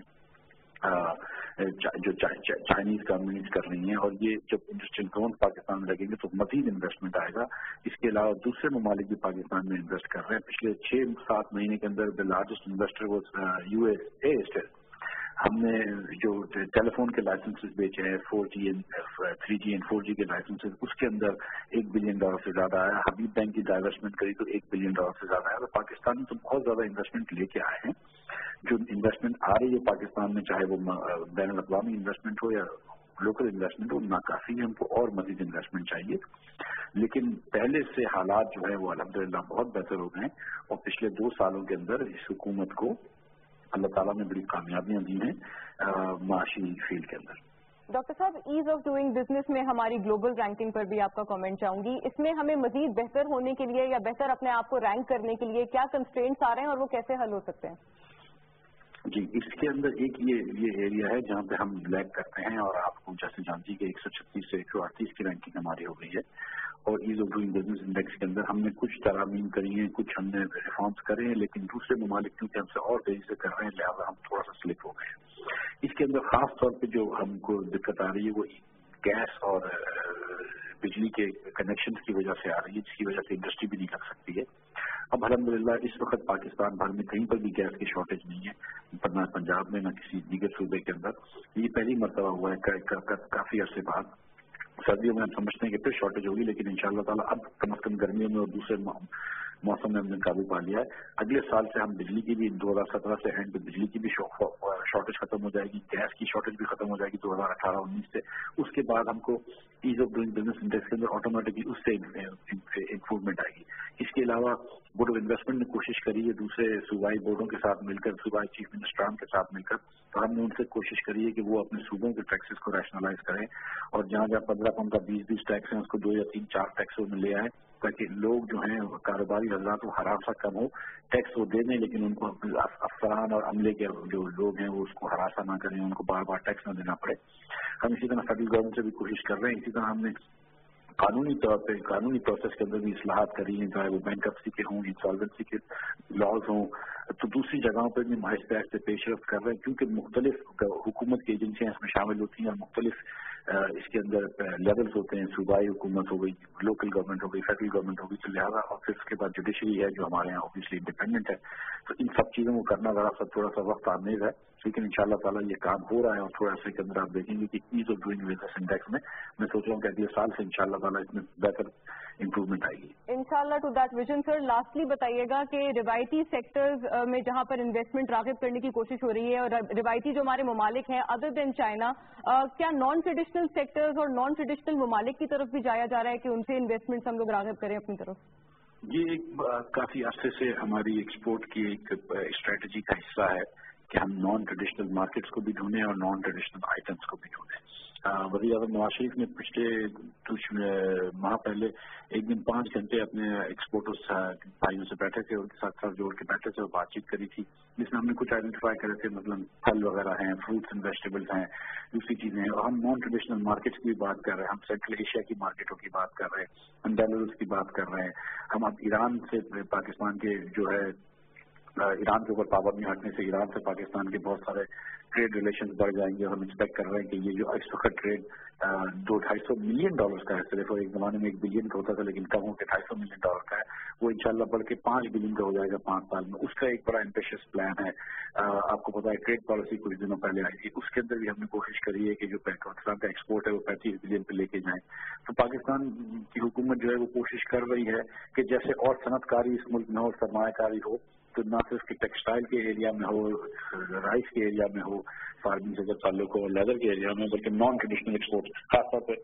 जो चाइनीज कंपनीज कर रही हैं. और ये जब इंडस्ट्रियल जोन पाकिस्तान में लगेंगे तो मजीद इन्वेस्टमेंट आएगा. इसके अलावा दूसरे ममालिक भी पाकिस्तान में इन्वेस्ट कर रहे हैं. पिछले 6-7 महीने के अंदर द लार्जेस्ट इन्वेस्टर वो USA. हमने जो टेलीफोन के लाइसेंसेस बेचे हैं, 4G and 3G and 4G के लाइसेंसेस, उसके अंदर $1 बिलियन से ज्यादा आया. हबीब बैंक की डाइवेस्टमेंट करी तो $1 बिलियन से ज्यादा आया. तो पाकिस्तान में तो बहुत ज्यादा इन्वेस्टमेंट लेके आए हैं. जो इन्वेस्टमेंट आ रही है पाकिस्तान में, चाहे वो बैनुल अक़वामी इन्वेस्टमेंट हो या लोकल इन्वेस्टमेंट हो, नाकाफी है. हमको और मजीद इन्वेस्टमेंट चाहिए. लेकिन पहले से हालात जो है वो अल्हम्दुलिल्लाह बहुत बेहतर हो गए. और पिछले 2 सालों के अंदर इस हुकूमत को अल्लाह ताला ने बड़ी कामयाबियां दी हैं माशी फील्ड के अंदर. डॉक्टर साहब, ईज ऑफ डूइंग बिजनेस में हमारी ग्लोबल रैंकिंग पर भी आपका कमेंट चाहूंगी. इसमें हमें मजीद बेहतर होने के लिए या बेहतर अपने आप को रैंक करने के लिए क्या कंस्ट्रेंट्स आ रहे हैं और वो कैसे हल हो सकते हैं? जी, इसके अंदर एक ये एरिया है जहाँ पे हम लैग करते हैं. और आपको जैसे जानती है कि 136 से 138 की रैंकिंग हमारी हो गई है. और ease of doing business index के अंदर हमने कुछ तरामीम करी हैं, कुछ हमने रिफॉर्म्स करे हैं, लेकिन दूसरे ममालिक क्योंकि हमसे और तेजी से कर रहे हैं, लिहाजा हम थोड़ा सा स्लिप हो गए. इसके अंदर खास तौर पे जो हमको दिक्कत आ रही है वो गैस और बिजली के कनेक्शन की वजह से आ रही है, जिसकी वजह से इंडस्ट्री भी नहीं लग सकती है। अब अल्हम्दुलिल्लाह इस वक्त पाकिस्तान भर में कहीं पर भी गैस की शॉर्टेज नहीं है, न पंजाब में न किसी दीगर सूबे के अंदर। ये पहली मरतबा हुआ है काफी अरसे बाद। सर्दियों में हम समझते हैं कि फिर शॉर्टेज होगी, लेकिन इंशाअल्लाह ताला अब कम से कम गर्मियों में और दूसरे मौसम में हमने काबू पा लिया है। अगले साल से हम बिजली की भी 2017 से एंड पे बिजली की भी शॉर्टेज खत्म हो जाएगी, गैस की शॉर्टेज भी खत्म हो जाएगी 2018-19 से। उसके बाद हमको ease of doing business index के अंदर ऑटोमेटिकली उससे इम्प्रूवमेंट आएगी। इसके अलावा बोर्ड ऑफ इन्वेस्टमेंट ने कोशिश करी है दूसरे सूबाई बोर्डों के साथ मिलकर, सूबाई चीफ मिनिस्टरान के साथ मिलकर, तो हमने उनसे कोशिश करी है कि वो अपने सूबों के टैक्सेस को रैशनलाइज करें और जहाँ जहाँ 15 का 20 टैक्स है उसको 2 या 3-4 टैक्सों में ले आए, ताकि लोग जो हैं कारोबारी हजरात को हरासा कम हो। टैक्स वो दे दें लेकिन उनको अफसरान और अमले के जो लोग हैं वो उसको हरासा ना करें, उनको बार बार टैक्स ना देना पड़े। हम इसी तरह फेडरल गवर्नमेंट से भी कोशिश कर रहे हैं। इसी तरह हमने कानूनी तौर पे कानूनी प्रोसेस के अंदर भी इस्लाहात करी हैं, चाहे वो बैंक्रप्सी के हों, इंसॉल्वेंसी के लॉज हों, तो दूसरी जगहों पर भी हम आहिस्ता आहिस्ता पेशरफ्त कर रहे हैं, क्योंकि मुख्तलिफ हुकूमत की एजेंसियां इसमें शामिल होती हैं और मुख्तलिफ इसके अंदर लेवल्स होते हैं, सूबाई हुकूमत हो गई, लोकल गवर्नमेंट हो गई, फेडरल गवर्नमेंट हो गई, तो लिहाजा और फिर उसके बाद जुडिशरी है जो हमारे यहाँ ऑब्वियसली इंडिपेंडेंट है। तो इन सब चीज़ों को करना थोड़ा सा वक्त आमेज है, लेकिन इंशाल्लाह ताला ये काम हो रहा है और थोड़ा सा के अंदर आप देखेंगे कि ease of doing business index में मैं सोच रहा हूँ कि अगले साल से इंशाल्लाह ताला इसमें बेहतर इम्प्रूवमेंट आएगी इंशाल्लाह। To that vision sir, lastly बताइएगा कि रिवायती सेक्टर्स में जहां पर इन्वेस्टमेंट राग़िब करने की कोशिश हो रही है और रिवायती जो हमारे ममालिक हैं अदर देन चाइना, क्या नॉन ट्रेडिशनल सेक्टर्स और नॉन ट्रेडिशनल ममालिक की तरफ भी जाया जा रहा है कि उनसे इन्वेस्टमेंट्स हम लोग राग़िब करें अपनी तरफ? ये एक काफी अरसे से हमारी एक्सपोर्ट की एक स्ट्रेटजी का हिस्सा है कि हम नॉन ट्रेडिशनल मार्केट्स को भी ढूंढें और नॉन ट्रेडिशनल आइटम्स को भी ढूंढें। वज़ीर आज़म नवाज शरीफ ने पिछले कुछ माह पहले एक दिन 5 घंटे अपने एक्सपोर्टर्स भाइयों से बैठे थे, उनके साथ जोड़ के बैठे थे और बातचीत करी थी, जिसमें हमने कुछ आइडेंटिफाई करे थे, मतलब फल वगैरह हैं, फ्रूट्स एंड वेजिटेबल्स हैं, दूसरी चीजें हैं। और हम नॉन ट्रेडिशनल मार्केट्स की भी बात कर रहे हैं, हम सेंट्रल एशिया की मार्केटों की बात कर रहे हैं, हम बेलारूस की बात कर रहे हैं, हम अब ईरान से पाकिस्तान के जो है ईरान के ऊपर पाबंदी हटने से ईरान से पाकिस्तान के बहुत सारे ट्रेड रिलेशंस बढ़ जाएंगे और हम एक्सपेक्ट कर रहे हैं कि ये जो इस वक्त ट्रेड $200-250 मिलियन का है, देखो एक जमाने में $1 बिलियन का होता था लेकिन कम होकर $250 मिलियन का है, वो इंशाल्लाह बढ़ के $5 बिलियन का हो जाएगा 5 साल में। उसका एक बड़ा एम्बिशियस प्लान है। आपको पता है ट्रेड पॉलिसी कुछ दिनों पहले आई थी, उसके अंदर भी हमने कोशिश करी है कि जो पाकिस्तान का एक्सपोर्ट है वो 35 बिलियन पे लेके जाए। तो पाकिस्तान की हुकूमत जो है वो कोशिश कर रही है कि जैसे और सनतकारी इस मुल्क में हो, सरमायाकारी हो, तो ना सिर्फ कि टेक्सटाइल के एरिया में हो, राइस के एरिया में हो, फार्मिंग से जब ताल्लुक हो, लेदर के एरिया में, बल्कि नॉन ट्रेडिशनल एक्सपोर्ट खासतौर पे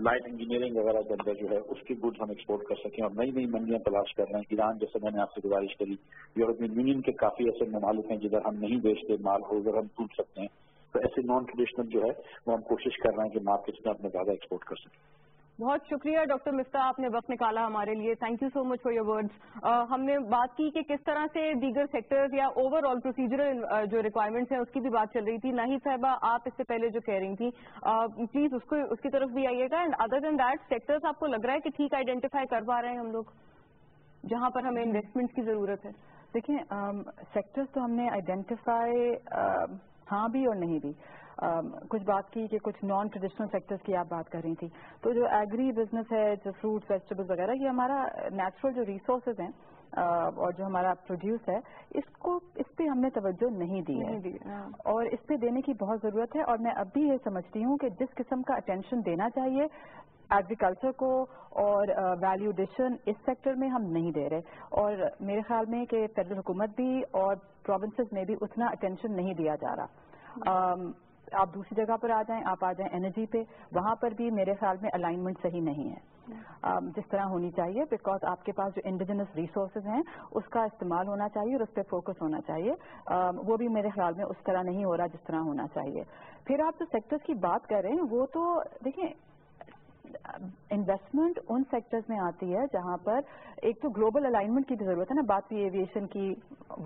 लाइट इंजीनियरिंग वगैरह के अंदर जो है उसकी गुड्स हम एक्सपोर्ट कर सकें और नई नई मंडियां तलाश कर रहे हैं। ईरान जैसे मैंने आपसे गुजारिश करी, यूरोपियन यूनियन के काफी ऐसे ममालिक हैं जिधर हम नहीं बेचते माल हो, उधर हम टूट सकते हैं, तो ऐसे नॉन ट्रेडिशनल जो है वो हम कोशिश कर रहे हैं कि मार्केट्स में अपने ज्यादा एक्सपोर्ट कर सकें। बहुत शुक्रिया डॉक्टर मिफ्ता, आपने वक्त निकाला हमारे लिए। Thank you so much for your words. हमने बात की कि किस तरह से दीगर सेक्टर्स या ओवरऑल प्रोसीजरल जो रिक्वायरमेंट्स हैं उसकी भी बात चल रही थी। नाहिद साहिबा, आप इससे पहले जो कह रही थी प्लीज उसकी तरफ भी आइएगा। And other than that, sectors आपको लग रहा है कि ठीक आइडेंटिफाई कर पा रहे हैं हम लोग जहां पर हमें इन्वेस्टमेंट्स की जरूरत है? देखिए, सेक्टर्स तो हमने आइडेंटिफाई हाँ भी और नहीं भी। कुछ बात की कि कुछ नॉन ट्रेडिशनल सेक्टर्स की आप बात कर रही थी, तो जो एग्री बिजनेस है, जो फ्रूट्स वेजिटेबल्स वगैरह, ये हमारा नेचुरल जो रिसोर्सेज हैं और जो हमारा प्रोड्यूस है, इस पे हमने तवज्जो नहीं दी है और इस पे देने की बहुत जरूरत है। और मैं अब भी ये समझती हूँ कि जिस किस्म का अटेंशन देना चाहिए एग्रीकल्चर को और वैल्यू एडिशन, इस सेक्टर में हम नहीं दे रहे। और मेरे ख्याल में कि फेडरल हुकूमत भी और प्रोविंसेस में भी उतना अटेंशन नहीं दिया जा रहा। आप दूसरी जगह पर आ जाएं, आप आ जाएं एनर्जी पे, वहां पर भी मेरे ख्याल में अलाइनमेंट सही नहीं है जिस तरह होनी चाहिए, बिकॉज आपके पास जो इंडिजिनस रिसोर्सेज हैं उसका इस्तेमाल होना चाहिए और उस पर फोकस होना चाहिए। वो भी मेरे ख्याल में उस तरह नहीं हो रहा जिस तरह होना चाहिए। फिर आप जो सेक्टर्स की बात कर रहे हैं वो तो देखिए, इन्वेस्टमेंट उन सेक्टर्स में आती है जहां पर एक तो ग्लोबल अलाइनमेंट की भी जरूरत है ना, बात भी एविएशन की,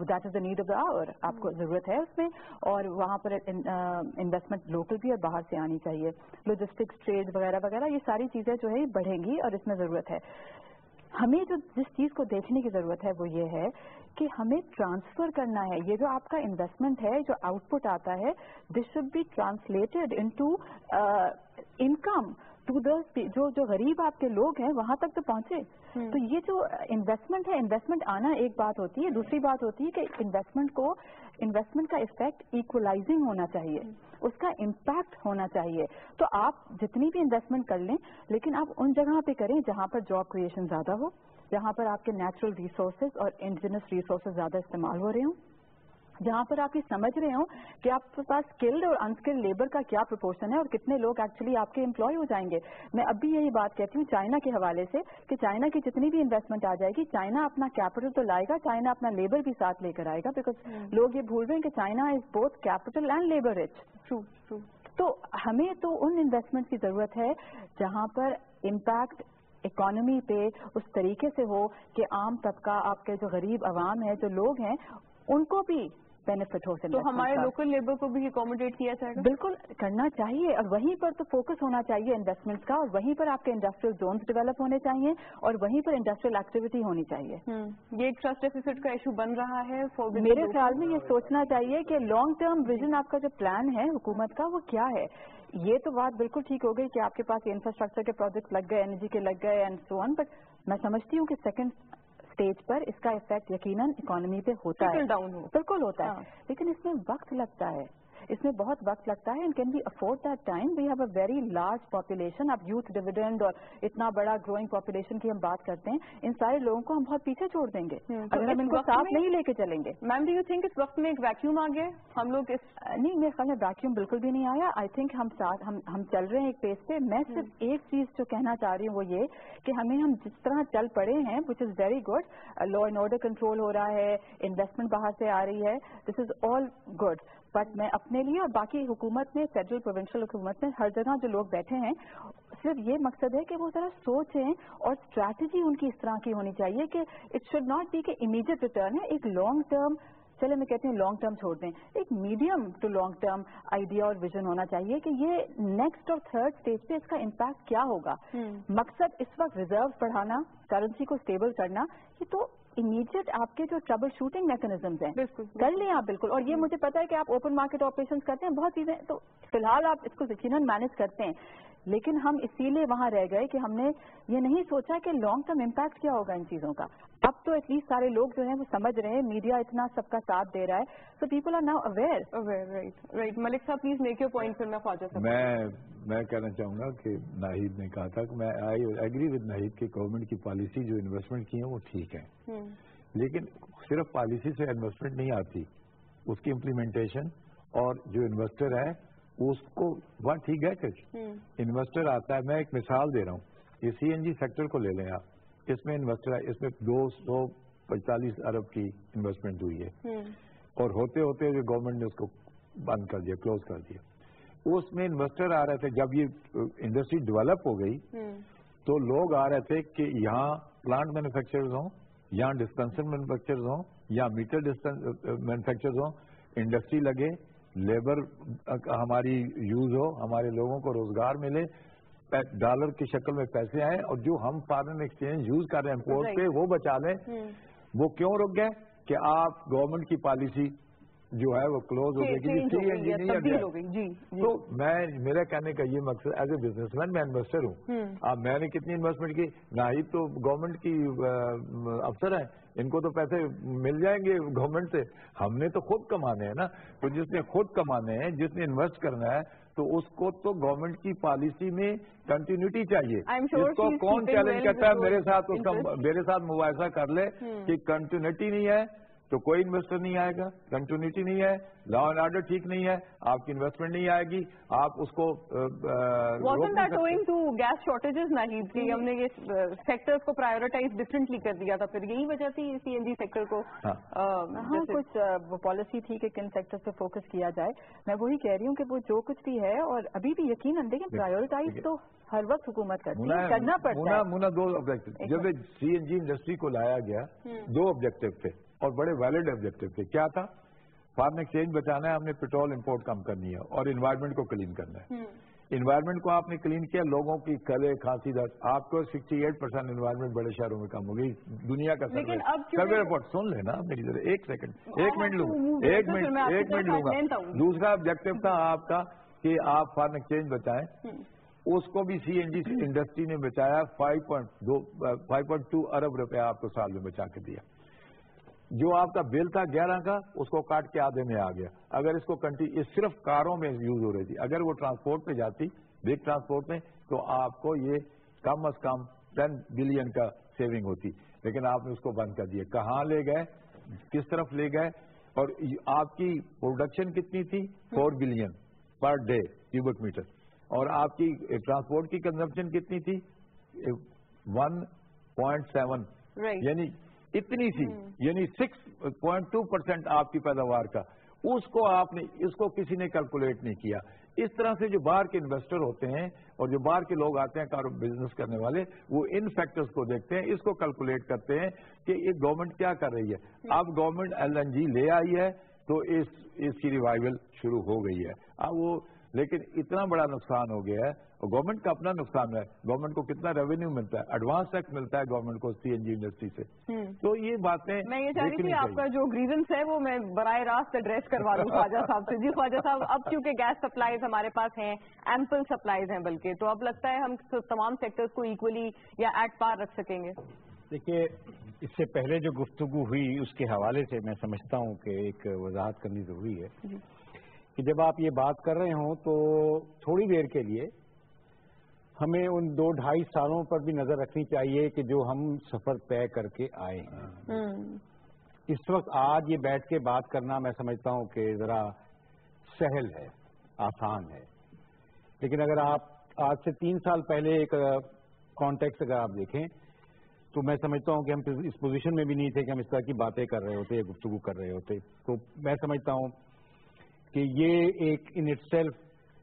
that is the need of the hour, आपको जरूरत है उसमें, और वहां पर इन्वेस्टमेंट लोकल भी और बाहर से आनी चाहिए। लॉजिस्टिक्स, ट्रेड वगैरह वगैरह, ये सारी चीजें जो है बढ़ेंगी और इसमें जरूरत है। हमें जो जिस चीज को देखने की जरूरत है वो ये है कि हमें ट्रांसफर करना है, ये जो आपका इन्वेस्टमेंट है, जो आउटपुट आता है, this should be translated into income to the जो गरीब आपके लोग हैं वहां तक तो पहुंचे। तो ये जो इन्वेस्टमेंट है, इन्वेस्टमेंट आना एक बात होती है, दूसरी बात होती है कि इन्वेस्टमेंट का इफेक्ट इक्वलाइजिंग होना चाहिए, उसका इम्पैक्ट होना चाहिए। तो आप जितनी भी इन्वेस्टमेंट कर लें, लेकिन आप उन जगह पे करें जहां पर जॉब क्रिएशन ज्यादा हो, जहां पर आपके नेचुरल रिसोर्सेज और इंडिजिनस रिसोर्सेज ज्यादा इस्तेमाल हो रहे हों, जहां पर आप ये समझ रहे हो कि आपके पास स्किल्ड और अनस्किल्ड लेबर का क्या प्रोपोर्शन है और कितने लोग एक्चुअली आपके एम्प्लॉय हो जाएंगे। मैं अब भी यही बात कहती हूँ चाइना के हवाले से कि चाइना की जितनी भी इन्वेस्टमेंट आ जाएगी, चाइना अपना कैपिटल तो लाएगा, चाइना अपना लेबर भी साथ लेकर आएगा, बिकॉज लोग ये भूल रहे हैं कि China is both capital and labour rich. True. तो हमें तो उन इन्वेस्टमेंट की जरूरत है जहां पर इम्पैक्ट इकोनॉमी पे उस तरीके से हो कि आम तबका, आपके जो गरीब आवाम है, जो लोग हैं, उनको भी बेनिफिट हो। तो हमारे लोकल लेबर को भी अकोमोडेट किया जाएगा? बिल्कुल करना चाहिए, और वहीं पर तो फोकस होना चाहिए इन्वेस्टमेंट्स का, और वहीं पर आपके इंडस्ट्रियल जोन्स डेवलप होने चाहिए, और वहीं पर इंडस्ट्रियल एक्टिविटी होनी चाहिए। ये एक ट्रस्ट डेफिसिट का इशू बन रहा है। मेरे ख्याल में ये सोचना चाहिए कि लॉन्ग टर्म विजन आपका जो प्लान है हुकूमत का, वो क्या है। ये तो बात बिल्कुल ठीक हो गई कि आपके पास इंफ्रास्ट्रक्चर के प्रोजेक्ट लग गए, एनर्जी के लग गए एंड सो ऑन, बट मैं समझती हूँ कि सेकंड स्टेज पर इसका इफेक्ट यकीनन इकोनॉमी पे होता है, बिल्कुल होता है, लेकिन इसमें वक्त लगता है, इसमें बहुत वक्त लगता है। And can we afford that time? We have a very large population. अब यूथ डिविडेंड और इतना बड़ा ग्रोइंग पॉपुलेशन की हम बात करते हैं, इन सारे लोगों को हम बहुत पीछे छोड़ देंगे अगर हम इनको साथ नहीं लेके चलेंगे। मैम, डू यू थिंक इस वक्त में एक वैक्यूम आ गया? हम लोग नहीं, मेरे ख्याल में वैक्यूम बिल्कुल भी नहीं आया। आई थिंक हम चल रहे हैं एक पेस पे। मैं सिर्फ एक चीज जो कहना चाह रही हूँ वो ये कि हम जिस तरह चल पड़े हैं, which is very good, law and order control हो रहा है, इन्वेस्टमेंट बाहर से आ रही है, this is all good, but मैं अपने लिए और बाकी हुकूमत में, फेडरल प्रोविंशियल हुकूमत में, हर जगह जो लोग बैठे हैं, सिर्फ ये मकसद है कि वो जरा सोचें और स्ट्रैटेजी उनकी इस तरह की होनी चाहिए कि इट शुड नॉट बी कि इमीडिएट रिटर्न है, एक लॉन्ग टर्म, चले मैं कहती हूँ लॉन्ग टर्म छोड़ दें, एक medium to long term idea और विजन होना चाहिए कि ये नेक्स्ट और थर्ड स्टेज पे इसका इम्पैक्ट क्या होगा। मकसद इस वक्त रिजर्व बढ़ाना, करेंसी को स्टेबल करना, ये तो इमीडिएट आपके जो ट्रबल शूटिंग मैकेनिज्म्स हैं कर लें आप बिल्कुल। और ये मुझे पता है कि आप ओपन मार्केट ऑपरेशंस करते हैं, बहुत चीजें, तो फिलहाल आप इसको यकीनन मैनेज करते हैं, लेकिन हम इसीलिए वहां रह गए कि हमने ये नहीं सोचा कि लॉन्ग टर्म इम्पैक्ट क्या होगा इन चीजों का। अब तो एटलीस्ट सारे लोग जो हैं वो समझ रहे हैं, मीडिया इतना सबका साथ दे रहा है, so people are now aware. Right. Malik साहब प्लीज मेक योर पॉइंट, फिर मैं ख्वाजा साहब। मैं कहना चाहूंगा कि नाहिद ने कहा था कि मैं आई एग्री विद नाहिद कि गवर्नमेंट की पॉलिसी जो इन्वेस्टमेंट की है वो ठीक है, लेकिन सिर्फ पॉलिसी से इन्वेस्टमेंट नहीं आती, उसकी इम्प्लीमेंटेशन और जो इन्वेस्टर है उसको बात ठीक है कि इन्वेस्टर आता है। मैं एक मिसाल दे रहा हूँ, ये सीएनजी सेक्टर को ले लें आप, इसमें इन्वेस्टर है, इसमें 245 अरब की इन्वेस्टमेंट हुई है, और होते होते जो गवर्नमेंट ने उसको बंद कर दिया, क्लोज कर दिया। उसमें इन्वेस्टर आ रहे थे, जब ये इंडस्ट्री डेवलप हो गई तो लोग आ रहे थे कि यहाँ प्लांट मैन्युफैक्चरर्स हों, यहाँ डिस्पेंसर मैन्युफैक्चरर्स हों, यहाँ मीटर मैन्युफैक्चरर्स हों, इंडस्ट्री लगे, लेबर हमारी यूज हो, हमारे लोगों को रोजगार मिले, डॉलर की शक्ल में पैसे आए, और जो हम फॉरेन एक्सचेंज यूज कर रहे हैं इम्पोर्ट पे वो बचा लें। वो क्यों रुक गए कि आप गवर्नमेंट की पॉलिसी जो है वो क्लोज हो गई। तो मेरा कहने का ये मकसद, एज ए बिजनेसमैन मैं इन्वेस्टर हूँ, अब मैंने कितनी इन्वेस्टमेंट की, नाहिद तो गवर्नमेंट की अफसर है, इनको तो पैसे मिल जाएंगे गवर्नमेंट से, हमने तो खुद कमाने हैं ना। तो जिसने खुद कमाने हैं, जिसने इन्वेस्ट करना है, तो उसको तो गवर्नमेंट की पॉलिसी में कंटिन्यूटी चाहिए। इसको कौन चैलेंज करता है मेरे साथ, उसका मेरे साथ मुआवजा कर ले कि कंटिन्यूटी नहीं है तो कोई इन्वेस्टर नहीं आएगा, कंटिन्यूटी नहीं है, लॉ एंड ऑर्डर ठीक नहीं है, आपकी इन्वेस्टमेंट नहीं आएगी, आप उसको Wasn't that owing to gas shortages Nahid कि हमने ये सेक्टर्स को प्रायोरिटाइज डिफरेंटली कर दिया था, फिर यही वजह थी सीएनजी सेक्टर को? हाँ, कुछ वो पॉलिसी थी कि किन सेक्टर पे फोकस किया जाए। मैं वही कह रही हूँ कि वो जो कुछ भी है, और अभी भी यकीनन देखिए प्रायोरिटाइज तो हर वक्त हुकूमत करती है, करना पड़ता है। मुना दो ऑब्जेक्टिव, जब सीएनजी इंडस्ट्री को लाया गया, दो ऑब्जेक्टिव थे और बड़े वैलिड ऑब्जेक्टिव थे। क्या था? फॉरेन एक्सचेंज बचाना है, हमने पेट्रोल इंपोर्ट कम करनी है, और इन्वायरमेंट को क्लीन करना है। इन्वायरमेंट को आपने क्लीन किया, लोगों की कले खांसी दर्द, आपको 68% इन्वायरमेंट बड़े शहरों में कम हो गई। दुनिया का सर्वे रिपोर्ट सुन लेना मेरी तरह, एक सेकंड, एक मिनट लूंगा। दूसरा ऑब्जेक्टिव था आपका कि आप फॉरेन एक्सचेंज बचाएं, اس کو بھی سی این جی انڈسٹری نے بچایا 5.2 ارب روپے آپ کو سال میں بچا کے دیا. جو آپ کا بل تھا 11 کا اس کو کاٹ کے آدھے میں آ گیا. اگر اس کو یہ صرف کاروں میں یوز ہو رہی تھی, اگر وہ ٹرانسپورٹ پہ جاتی بگ ٹرانسپورٹ میں تو آپ کو یہ کم از کم 10 بلین کا سیونگ ہوتی, لیکن آپ نے اس کو بند کر دیا. کہاں لے گئے, کس طرف لے گئے, اور آپ کی پروڈکشن کتنی تھی 4 billion per day cubic meter, اور آپ کی ٹرانسپورٹ کی کنزمپشن کتنی تھی 1.7, یعنی اتنی سی, یعنی 6.2% آپ کی پیداوار کا. اس کو آپ نے, اس کو کسی نے کیلکولیٹ نہیں کیا. اس طرح سے جو باہر کے انویسٹر ہوتے ہیں اور جو باہر کے لوگ آتے ہیں بزنس کرنے والے, وہ ان فیکٹرز کو دیکھتے ہیں, اس کو کیلکولیٹ کرتے ہیں کہ یہ گورنمنٹ کیا کر رہی ہے. اب گورنمنٹ LNG لے آئی ہے تو اس کی ریوائول شروع ہو گئی ہے. اب وہ لیکن اتنا بڑا نقصان ہو گیا ہے, اور گورنمنٹ کا اپنا نقصان ہے. گورنمنٹ کو کتنا ریونیو ملتا ہے, ایڈوانس ٹیکس ملتا ہے گورنمنٹ کو سی این جی انڈسٹری سے. تو یہ باتیں میں یہ چاہ رہی تھی آپ کا جو گریونس ہے وہ میں براہ راست ایڈریس کروا لوں خواجہ صاحب سے. جی خواجہ صاحب, اب چونکہ گیس سپلائیز ہمارے پاس ہیں, ایمپل سپلائیز ہیں بلکہ, تو اب لگتا ہے ہم تمام سیکٹرز کو ایکولی یا ایٹ پار رکھ سکیں گے. دیکھیے, اس سے پہلے جو گفتگو ہوئی اس کے حوالے سے میں سمجھتا ہوں کہ ایک وضاحت کرنی ضروری ہے کہ جب آپ یہ بات کر رہے ہوں تو تھوڑی دیر کے لیے ہمیں ان 2-2.5 سالوں پر بھی نظر رکھنی چاہیے کہ جو ہم سفر طے کر کے آئے ہیں. اس وقت آج یہ بیٹھ کے بات کرنا میں سمجھتا ہوں کہ ذرا سہل ہے, آسان ہے, لیکن اگر آپ آج سے 3 سال پہلے ایک کانٹیکس اگر آپ دیکھیں تو میں سمجھتا ہوں کہ ہم اس پوزیشن میں بھی نہیں تھے کہ ہم اس طرح کی باتیں کر رہے ہوتے یا گفتگو کر رہے ہوتے. تو میں سمجھتا ہوں کہ یہ ایک ان اٹ سیلف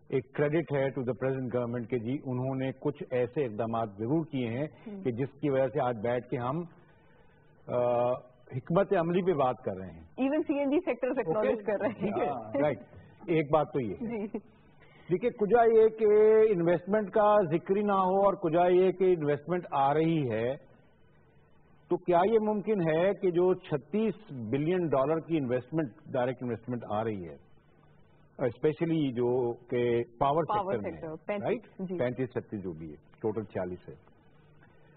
ایک کریڈٹ ہے ٹو دا پریزنٹ گورنمنٹ کہ جی انہوں نے کچھ ایسے اقدامات ضرور کیے ہیں کہ جس کی وجہ سے آج بیٹھ کے ہم حکمت عملی پہ بات کر رہے ہیں. ایون سی این جی سیکٹر سے اکنالج کر رہے ہیں. رائٹ, ایک بات تو یہ ہے. دیکھیے, کجا یہ کہ انویسٹمنٹ کا ذکر ہی نہ ہو اور کجا یہ کہ انویسٹمنٹ آ رہی ہے, تو کیا یہ ممکن ہے کہ جو $36 بلین کی انویسٹمنٹ, ڈائریکٹ انویسٹمنٹ آ رہی ہے اسپیشلی جو کہ پاور سیکٹر میں, رائٹ, 35-36 جو بھی ہے, ٹوٹل 40 ہے,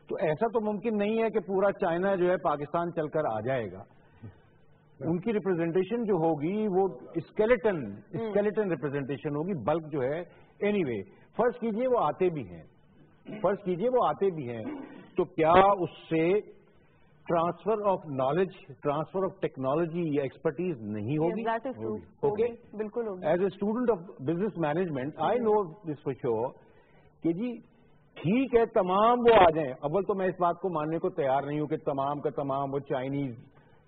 تو ایسا تو ممکن نہیں ہے کہ پورا چائنا جو ہے پاکستان چل کر آ جائے گا. ان کی ریپرزینٹیشن جو ہوگی وہ اسکیلیٹن ریپرزینٹیشن ہوگی, بلک جو ہے. اینی وے, فرض کیجئے وہ آتے بھی ہیں, تو کیا اس سے transfer of knowledge, transfer of technology یا ایکسپرٹیز نہیں ہوگی؟ اوکے, بالکل ہوگی. As a student of business management I know this for sure کہ جی ٹھیک ہے تمام وہ آ جائیں. اول تو میں اس بات کو ماننے کو تیار نہیں ہوں کہ تمام کا تمام وہ چائنیز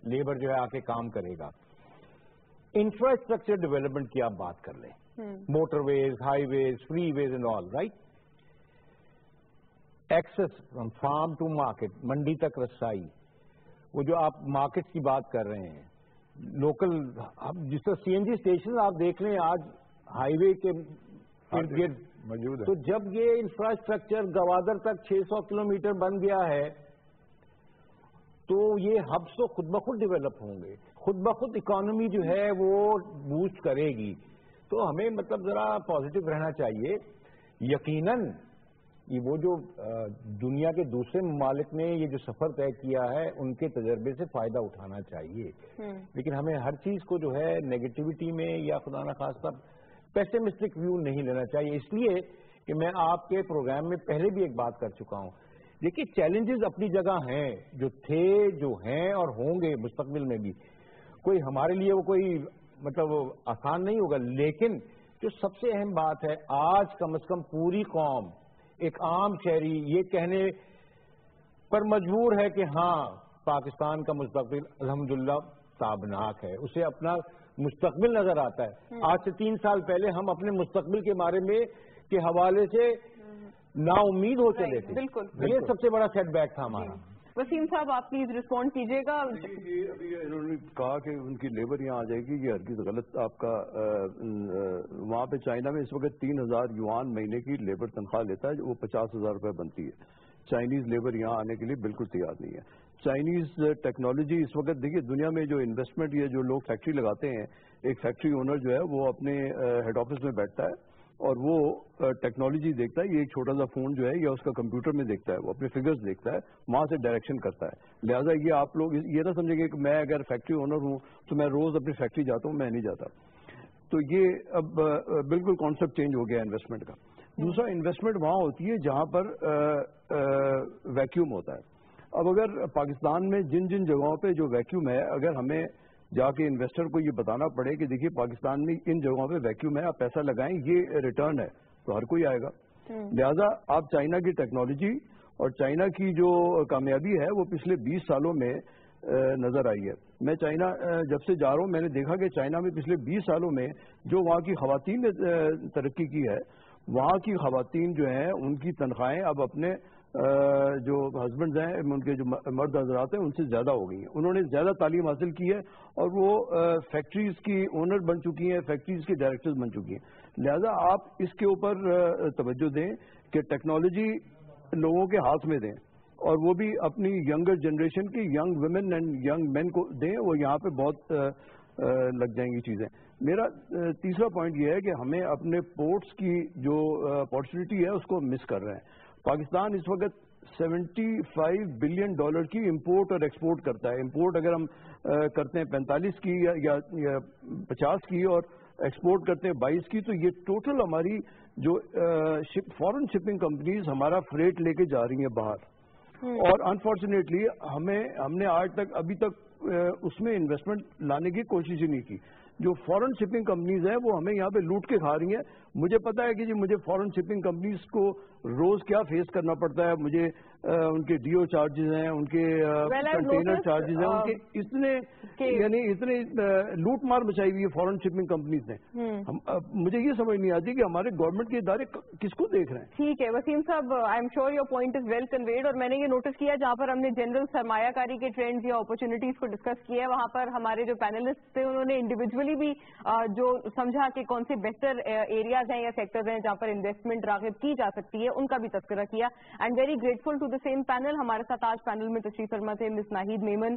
لیبر جو ہے آ کے کام کرے گا. انفراسٹرکچر ڈیولپمنٹ کی آپ بات کر لیں, motorways, highways, freeways and all, right, access from farm to market, منڈی تک رسائی, وہ جو آپ مارکیٹ کی بات کر رہے ہیں, لوکل, جس طرح سی این جی اسٹیشن آپ دیکھ لیں آج ہائی وے کے ارد گرد موجود ہے. تو جب یہ انفراسٹرکچر گوادر تک 600 کلومیٹر بن گیا ہے تو یہ ہبس تو خود بخود ڈیولپ ہوں گے, خود بخود اکانومی جو ہے وہ بوسٹ کرے گی. تو ہمیں مطلب ذرا پازیٹو رہنا چاہیے. یقیناً یہ وہ جو دنیا کے دوسرے ممالک نے یہ جو سفر طے کیا ہے ان کے تجربے سے فائدہ اٹھانا چاہیے, لیکن ہمیں ہر چیز کو جو ہے نیگیٹیوٹی میں یا خدا نخواستہ پیسمسٹک ویو نہیں لینا چاہیے. اس لیے کہ میں آپ کے پروگرام میں پہلے بھی ایک بات کر چکا ہوں. دیکھیے, چیلنجز اپنی جگہ ہیں, جو تھے, جو ہیں اور ہوں گے مستقبل میں بھی. کوئی ہمارے لیے وہ کوئی مطلب آسان نہیں ہوگا, لیکن جو سب سے اہم بات ہے آج کم از کم پوری قوم, ایک عام شہری یہ کہنے پر مجبور ہے کہ ہاں پاکستان کا مستقبل الحمدللہ تابناک ہے, اسے اپنا مستقبل نظر آتا ہے. آج سے 3 سال پہلے ہم اپنے مستقبل کے بارے میں کے حوالے سے نا امید ہو چلے تھے. یہ سب سے بڑا سیٹ بیک تھا ہمارا. وسیم صاحب آپ پلیز رسپونڈ کیجیے گا. ابھی انہوں نے کہا کہ ان کی لیبر یہاں آ جائے گی, یہ ہرگز غلط. آپ کا وہاں پہ چائنا میں اس وقت 3000 یوان مہینے کی لیبر تنخواہ لیتا ہے, وہ 50,000 روپے بنتی ہے. چائنیز لیبر یہاں آنے کے لیے بالکل تیار نہیں ہے. چائنیز ٹیکنالوجی اس وقت دیکھیے دنیا میں جو انویسٹمنٹ, یہ جو لوگ فیکٹری لگاتے ہیں, ایک فیکٹری اونر جو ہے وہ اپنے ہیڈ آفس میں بیٹھتا ہے اور وہ ٹیکنالوجی دیکھتا ہے. یہ ایک چھوٹا سا فون جو ہے یا اس کا کمپیوٹر میں دیکھتا ہے, وہ اپنے فگرز دیکھتا ہے, وہاں سے ڈائریکشن کرتا ہے. لہٰذا یہ آپ لوگ یہ نہ سمجھیں گے کہ میں اگر فیکٹری اونر ہوں تو میں روز اپنی فیکٹری جاتا ہوں, میں نہیں جاتا. تو یہ اب بالکل کانسیپٹ چینج ہو گیا انویسٹمنٹ کا. دوسرا, انویسٹمنٹ وہاں ہوتی ہے جہاں پر ویکیوم ہوتا ہے. اب اگر پاکستان میں جن جن جگہوں پہ جو ویکیوم ہے, اگر ہمیں جا کے انویسٹر کو یہ بتانا پڑے کہ دیکھیے پاکستان میں ان جگہوں پہ ویکیوم ہے, آپ پیسہ لگائیں, یہ ریٹرن ہے, تو ہر کوئی آئے گا. لہذا آپ چائنا کی ٹیکنالوجی اور چائنا کی جو کامیابی ہے وہ پچھلے 20 سالوں میں نظر آئی ہے. میں چائنا جب سے جا رہا ہوں, میں نے دیکھا کہ چائنا میں پچھلے 20 سالوں میں جو وہاں کی خواتین نے ترقی کی ہے, وہاں کی خواتین جو ہیں ان کی تنخواہیں اب اپنے جو ہسبینڈز ہیں, ان کے جو مرد حضرات ہیں, ان سے زیادہ ہو گئی ہیں. انہوں نے زیادہ تعلیم حاصل کی ہے اور وہ فیکٹریز کی اونر بن چکی ہیں, فیکٹریز کی ڈائریکٹرز بن چکی ہیں. لہذا آپ اس کے اوپر توجہ دیں کہ ٹیکنالوجی لوگوں کے ہاتھ میں دیں, اور وہ بھی اپنی ینگر جنریشن کی young women and young man کو دیں, وہ یہاں پہ بہت لگ جائیں گی چیزیں. میرا تیسرا پوائنٹ یہ ہے کہ ہمیں اپنے پورٹس کی جو اپارچونیٹی ہے اس کو مس کر رہے ہیں. پاکستان اس وقت $75 بلین کی امپورٹ اور ایکسپورٹ کرتا ہے. امپورٹ اگر ہم کرتے ہیں 45 کی یا 50 کی اور ایکسپورٹ کرتے ہیں 22 کی, تو یہ ٹوٹل ہماری جو فورن شپنگ کمپنیز ہمارا فریٹ لے کے جا رہی ہیں باہر, اور انفارچونیٹلی ہم نے آج تک ابھی تک اس میں انویسٹمنٹ لانے کی کوشش ہی نہیں کی. جو فورن شپنگ کمپنیز ہیں وہ ہمیں یہاں پہ لوٹ کے کھا رہی ہیں. مجھے پتا ہے کہ جی مجھے فورن شپنگ کمپنیز کو روز کیا فیس کرنا پڑتا ہے. مجھے ان کے ڈی او چارجز ہیں, ان کے کنٹینر چارجز ہیں, ان کے اتنے لوٹ مار مچائی ہوئی ہے فورن شپنگ کمپنیز نے. مجھے یہ سمجھ نہیں آتی کہ ہمارے گورنمنٹ کے ادارے کس کو دیکھ رہے ہیں. ٹھیک ہے وسیم صاحب, I am sure your point is well conveyed, اور میں نے یہ نوٹس کیا جہاں پر ہم نے جنرل سرمایہ کاری کے ٹرینڈز یا اپرچونیٹیز کو ڈسکس کیا ہے, وہاں پر ہمارے جو پینلسٹ تھے انہوں نے انڈیویجولی بھی جو سمجھا کہ کون سے بہتر ایریاز ہیں یا سیکٹرز ہیں جہاں پر انویسٹمنٹ راغب کی جا سکتی ہے, ان کا بھی تذکرہ کیا. And very grateful to the same panel. ہمارے ساتھ آج پینل میں تشریف فرما تھے miss Naheed Memon,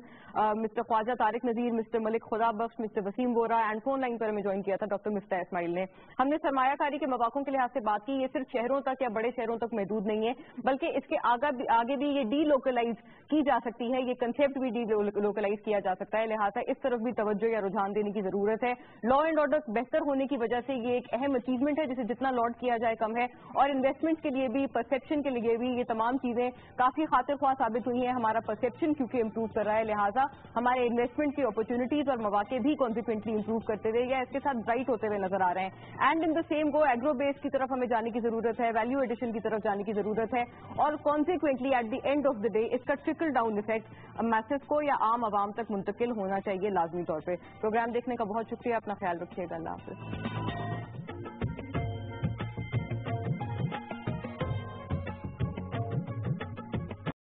mister Khawaja Tariq Nazir, mister Malik Khuda Bakhsh, mister Wasim بورا, اینڈ فون لائن پر ہمیں جوائن کیا تھا ڈاکٹر مفتاح اسماعیل نے. ہم نے سرمایہ کاری کے مواقع کے لحاظ سے بات کی. یہ صرف شہروں تک یا بڑے شہروں تک محدود نہیں ہے, بلکہ اس کے آگے بھی یہ ڈی لوکلائز کی جا سکتی ہے, یہ کنسیپٹ بھی ڈی لوکلائز کیا جا سکتا ہے. لہٰذا اس طرف بھی توجہ یا رجحان دینے کی ضرورت ہے. لا اینڈ آرڈر بہتر ہونے کی وجہ سے یہ ایک اہم اچیومنٹ ہے جسے جتنا لوڈ کیا جائے کم ہے, اور انویسٹمنٹ کے لیے بھی, پرسیپشن کے لیے بھی یہ تمام چیزیں کافی خاطر خواہ ثابت ہوئی ہیں. ہمارا پرسیپشن کیونکہ امپروو کر رہا ہے, لہٰذا ہمارے انویسٹمنٹ کی اپرچونیٹیز اور مواقع بھی کانسیکوینٹلی امپروو کرتے ہوئے یا اس کے ساتھ برائٹ ہوتے ہوئے نظر آ رہے ہیں. And in the same go agro base کی طرف ہمیں جانے کی ضرورت ہے, ویلیو ایڈیشن کی طرف جانے کی ضرورت ہے, اور consequently at the end of the day اس کا ٹرکل ڈاؤن افیکٹ میسز کو یا عام عوام تک منتقل ہونا چاہیے لازمی طور پہ. پروگرام دیکھنے کا بہت شکریہ, اپنا خیال رکھیے گا, اللہ حافظ.